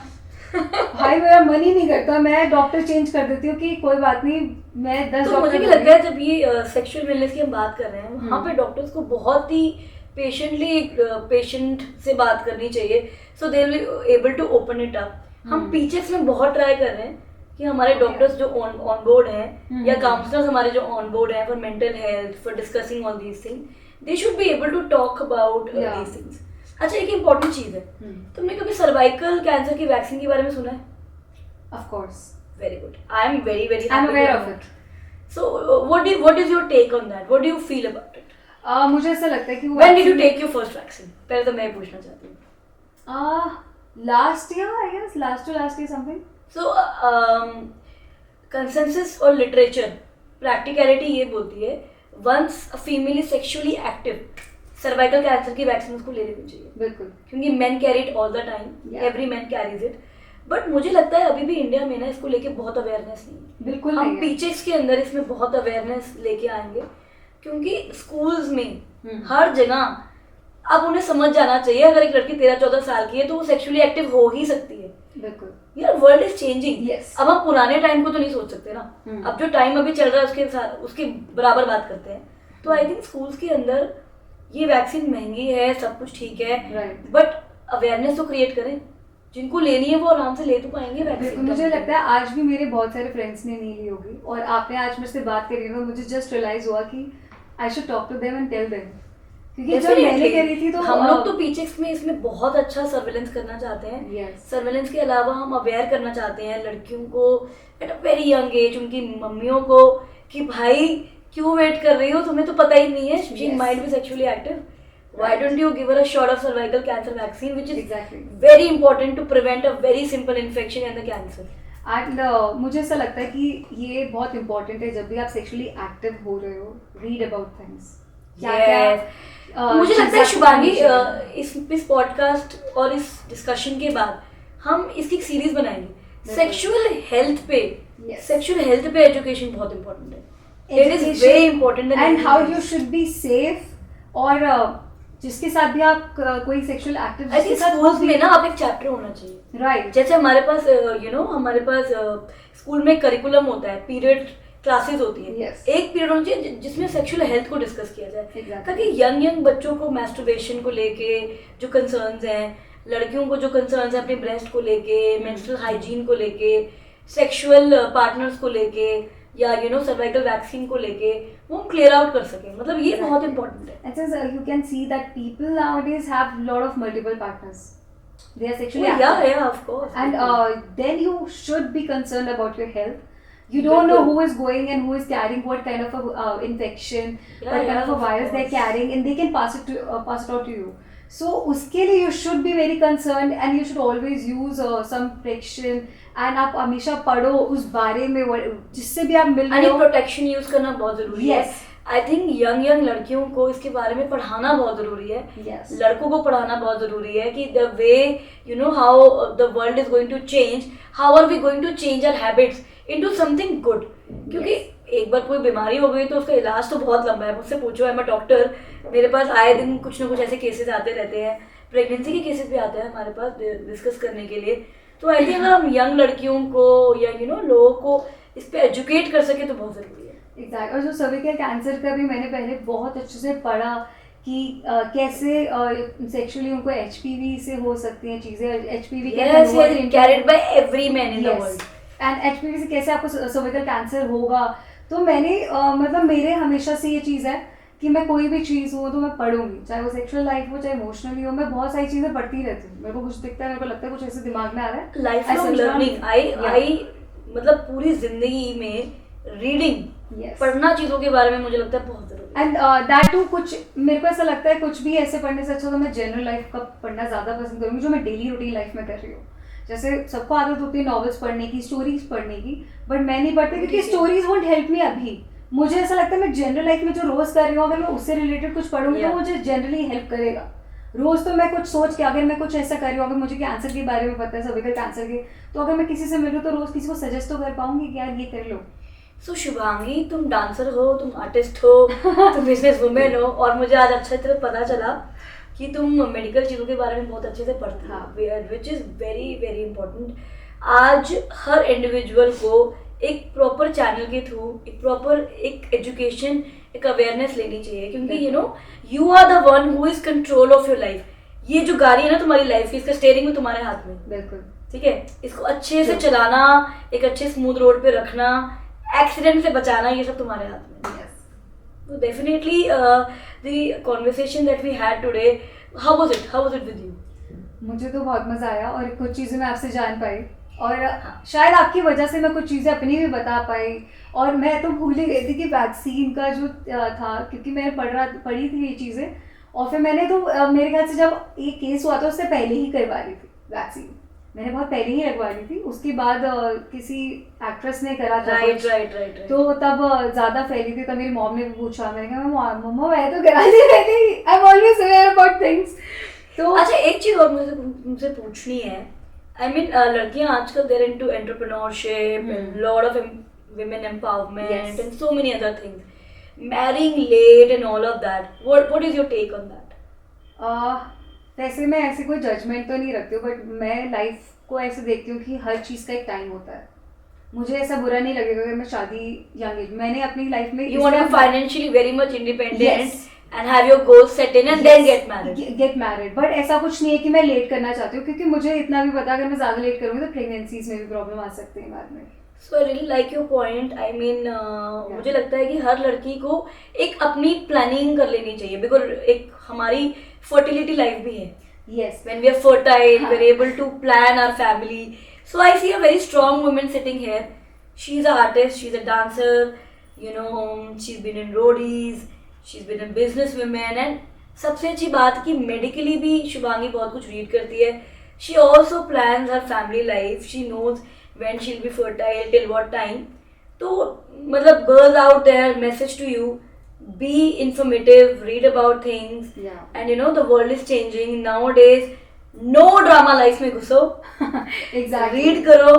भाई मेरा मन ही नहीं करता, मैं डॉक्टर चेंज कर देती हूँ कि कोई बात नहीं, मैं 10 तो मुझे भी लगता है जब ये सेक्सुअल वेलनेस की हम बात कर रहे हैं, वहाँ पे डॉक्टर्स को बहुत ही पेशेंटली पेशेंट से बात करनी चाहिए, so they will be able to open it up. हम पीछे में बहुत ट्राई कर रहे हैं कि हमारे डॉक्टर्स जो ऑन बोर्ड हैं या काउंसलर्स हमारे जो ऑन बोर्ड हैं for mental health, for discussing all these things, they should be able to talk about these things. अच्छा, एक इम्पोर्टेंट चीज़ है, तुमने कभी सर्वाइकल कैंसर की वैक्सीन के बारे में सुना है? Of course. Very good. I am very very I'm happy aware to of know. it. So what is your take on that? What do you feel about it? मुझे ऐसा लगता है कि वो When did you take your first vaccine? पहले तो मैं पूछना चाहती हूँ. Last year, I guess, last to last year something. So consensus और literature, practicality ये बोलती है, once a female is sexually active, cervical cancer की वैक्सीन उसको ले लेनी चाहिए. बिल्कुल. क्योंकि men carry it all the time. Every man carries it. But मुझे लगता है अभी भी इंडिया में ना इसको लेके बहुत अवेयरनेस नहीं है. बिल्कुल. हम पीचेक्स के अंदर इसमें बहुत अवेयरनेस लेके आएंगे, क्योंकि स्कूल्स में हर जगह अब उन्हें समझ जाना चाहिए, अगर एक लड़की 13-14 साल की है तो वो सेक्सुअली एक्टिव हो ही सकती है. बिल्कुल. यार वर्ल्ड इज चेंजिंग. Yes. अब हम पुराने टाइम को तो नहीं सोच सकते ना. अब जो टाइम अभी चल रहा है उसके साथ उसके बराबर बात करते हैं. तो आई थिंक स्कूल्स के अंदर ये वैक्सीन महंगी है, सब कुछ ठीक है, बट अवेयरनेस तो क्रिएट करें. जिनको लेनी है वो आराम से ले तो पाएंगे वैक्सीन. मुझे लगता है आज भी मेरे बहुत सारे फ्रेंड्स ने नहीं ली होगी, और आपने आज मेरे से बात करी ना, मुझे जस्ट रियलाइज हुआ कि I should talk to them and tell them, क्योंकि जब मैंने करी थी तो हम लोग तो पीचेक्स में इसमें बहुत अच्छा सर्वेलेंस करना चाहते हैं. सर्वेलेंस के अलावा हम अवेयर करना चाहते हैं लड़कियों को at a very young age, उनकी मम्मियों को, कि भाई क्यों वेट कर रही हो, तुम्हें तो पता ही नहीं है, she might be sexually active. Why don't you give her a shot of cervical cancer vaccine, which is very important to prevent a very simple infection and the cancer. And मुझे ऐसा लगता है कि ये बहुत important है, जब भी आप सेक्सुअली एक्टिव हो रहे हो, read about things. क्या मुझे लगता है शुभांगी इस पॉडकास्ट और इस डिस्कशन के बाद हम इसकी एक सीरीज बनाएंगे सेक्सुअल हेल्थ पे. सेक्सुअल हेल्थ पे एजुकेशन बहुत इम्पोर्टेंट है. It is very important. And how you should be safe, और जिसके साथ भी आप कोई sexual active, I think schools में ना आप एक चैप्टर होना चाहिए. राइट. जैसे हमारे पास हमारे पास स्कूल में करिकुलम होता है, पीरियड क्लासेस होती है. एक पीरियड होना चाहिए जिसमें सेक्सुअल हेल्थ को डिस्कस किया जाए, ताकि यंग बच्चों को मैस्टरबेशन को लेके जो कंसर्न्स हैं, लड़कियों को जो कंसर्न्स हैं अपने ब्रेस्ट को लेके, मेंस्ट्रुअल हाइजीन को लेके, सेक्सुअल पार्टनर्स को लेके, या सर्वाइकल वैक्सीन को लेके वो हम क्लियर आउट कर सकें. मतलब ये बहुत इंपॉर्टेंट है. You can see that people nowadays have lot of multiple partners. They are sexually active. Yeah, of course. And then you should be concerned about your health. You don't know who is going and who is carrying what kind of a infection, what kind of a virus they're carrying, and they can pass it out to you. So उसके लिए you should be very concerned, and you should always use some protection. And आप हमेशा पढ़ो उस बारे में, जिससे भी आप मिल रहे हो. प्रोटेक्शन यूज करना बहुत जरूरी है. आई थिंक यंग लड़कियों को इसके बारे में पढ़ाना बहुत ज़रूरी है. Yes. लड़कों को पढ़ाना बहुत ज़रूरी है कि the way you know how the world is going to change, how are we going to change our habits into something good. क्योंकि एक बार कोई बीमारी हो गई तो उसका इलाज तो बहुत लंबा है. मुझसे पूछो, आई एम अ डॉक्टर, मेरे पास आए दिन कुछ ना कुछ ऐसे केसेस आते रहते हैं. प्रेगनेंसी के केसेस भी आते हैं हमारे पास डिस्कस करने के लिए. तो आई थिंक अगर हम यंग लड़कियों को या लोगों को इस पे एजुकेट कर सके तो बहुत ज़रूरी है. एग्जैक्ट. और जो सर्विकल कैंसर का भी मैंने पहले बहुत अच्छे से पढ़ा कि कैसे सेक्सुअली उनको एचपीवी से हो सकती हैं चीज़ें. HPV carried by every man in the world. And HPV से कैसे आपको सर्विकल कैंसर होगा. तो मैंने मतलब मेरे हमेशा से ये चीज़ है कि मैं कोई भी चीज़ हो तो मैं पढ़ूंगी, चाहे वो सेक्सुअल लाइफ हो चाहे इमोशनली हो. मैं बहुत सारी चीज़ें पढ़ती रहती हूँ. मेरे को कुछ दिखता है, मेरे को लगता है कुछ ऐसे दिमाग में आ रहा है. Life long learning. आई मतलब पूरी जिंदगी में रीडिंग, पढ़ना चीज़ों के बारे में मुझे लगता है बहुत जरूरी है. एंड दैट टू कुछ मेरे को ऐसा लगता है कुछ भी ऐसे पढ़ने से अच्छा तो मैं जनरल लाइफ का पढ़ना ज़्यादा पसंद करूँगी जो मैं डेली रूटीन लाइफ में कर रही हूँ. जैसे सबको आदत होती है नॉवेल्स पढ़ने की, स्टोरीज पढ़ने की, बट मैं नहीं पढ़ती क्योंकि स्टोरीज वोंट हेल्प मी. अभी मुझे ऐसा लगता है मैं जनरल लाइफ में जो रोज कर रही हूँ अगर मैं उससे रिलेटेड कुछ पढ़ूंगी तो मुझे जनरली हेल्प करेगा. रोज तो मैं कुछ सोच के, अगर मैं कुछ ऐसा कर रही हूँ, अगर मुझे कैंसर के बारे में पता है, सर्विकल कैंसर के, तो अगर मैं किसी से मिल रही हूँ तो रोज किसी को सजेस्ट तो कर पाऊंगी कि यार ये कर लो. सो शुभांगी, तुम डांसर हो, तुम आर्टिस्ट हो, तुम बिजनेस वुमेन हो, और मुझे आज अच्छी तरह पता चला कि तुम मेडिकल चीज़ों के बारे में बहुत अच्छे से पढ़ती हो, which is very very important. आज हर इंडिविजुअल को एक प्रॉपर चैनल के थ्रू एक एजुकेशन, एक अवेयरनेस लेनी चाहिए. क्योंकि you are the one who is control of your life. ये जो गाड़ी है ना तुम्हारी लाइफ की, इसका स्टीयरिंग भी तुम्हारे हाथ में. बिल्कुल. ठीक है, इसको अच्छे से चलाना, एक अच्छे स्मूथ रोड पे रखना, एक्सीडेंट से बचाना, ये सब तुम्हारे हाथ में. तो definitely the conversation that we had today, how was it with you? मुझे तो बहुत मजा आया और कुछ चीज़ें मैं आपसे जान पाई और शायद आपकी वजह से मैं कुछ चीज़ें अपनी भी बता पाई. और मैं तो भूल ही गई थी कि वैक्सीन का जो था, क्योंकि मैंने पढ़ी थी ये चीज़ें. और फिर मैंने तो मेरे ख्याल से जब एक केस हुआ था उससे पहले ही करवा ली थी वैक्सीन. मैंने बहुत पहले ही लगवा ली थी. उसके बाद किसी एक्ट्रेस ने करा था. राइट. तो तब ज़्यादा फैली थी. तब मेरी मॉम ने भी पूछा. मैंने कहा मम्मा मैं तो करा ली रहती, I am always aware about things. तो अच्छा, एक चीज़ और मुझे तुमसे पूछनी है. आई मीन लड़कियां आजकल they're into entrepreneurship, lot of women empowerment and so many other things, marrying late and all of that. What is your take on that? वैसे मैं ऐसे कोई जजमेंट तो नहीं रखती हूँ, बट मैं लाइफ को ऐसे देखती हूँ कि हर चीज़ का एक टाइम होता है. मुझे ऐसा बुरा नहीं लगेगा अगर मैं शादी यंग एज, मैंने अपनी लाइफ में you want to be financially very much independent and have your goals set in and then get married. But ऐसा कुछ नहीं है कि मैं लेट करना चाहती हूँ, क्योंकि मुझे इतना भी पता अगर मैं ज़्यादा लेट करूँगी तो प्रेगनेंसीज में भी प्रॉब्लम आ सकते हैं बाद में. So I really like your point. I mean, मुझे लगता है कि हर लड़की को एक अपनी प्लानिंग कर लेनी चाहिए, बिकॉज एक हमारी फर्टिलिटी लाइफ भी है. Yes. When we are fertile, we are able to plan our family. So I see a very strong woman sitting here. She's an artist, she's a dancer, she's been in roadies, she's been a business woman, and सबसे अच्छी बात कि medically भी शुभांगी बहुत कुछ read करती है. She also plans her family life. She knows when she'll be fertile, till what time. तो मतलब girls out there, message to you, be informative, read about things. And the world is changing nowadays. No drama life में घुसो. Exactly. Read करो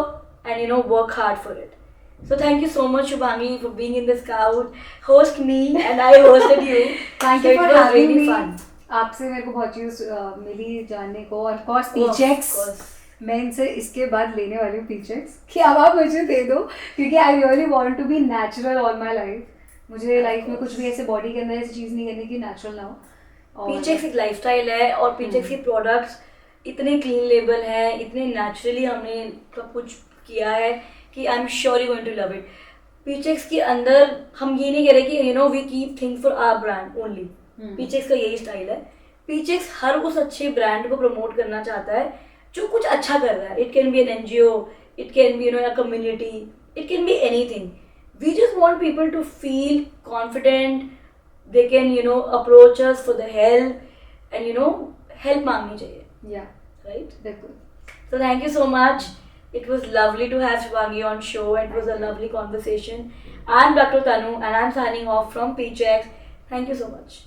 and work hard for it. So thank you so much, Shubhangi, for being in this couch. Host me and I hosted you. Thank you for having me. आपसे मेरे को बहुत चीज़ मिली जानने को. और course पीचेक्स मैं इनसे इसके बाद लेने वाली हूँ पीचेक्स कि अब आप मुझे दे दो, क्योंकि I really want to be natural all my life. मुझे लाइफ में कुछ भी ऐसे बॉडी के अंदर ऐसी चीज़ नहीं करने की, नेचुरल ना हो. पीचेक्स एक लाइफस्टाइल है और पीचेक्स के प्रोडक्ट्स इतने क्लीन लेबल हैं, इतने नेचुरली हमने सब कुछ किया है कि I am sure you going to love it. Peachex के अंदर हम ये नहीं कह रहे कि we keep things for our brand only. Peachex का यही स्टाइल है. पीचेक्स हर उस अच्छे ब्रांड को प्रमोट करना चाहता है जो कुछ अच्छा कर रहा है. It can be an NGO, it can be a community, it can be anything. We just want people to feel confident. They can approach us for the help and help मांगनी चाहिए. Yeah. Right? बिल्कुल. So thank you so much. It was lovely to have Shubhangi on show. It was a lovely conversation. I'm Dr. Tanu and I'm signing off from Paychecks. Thank you so much.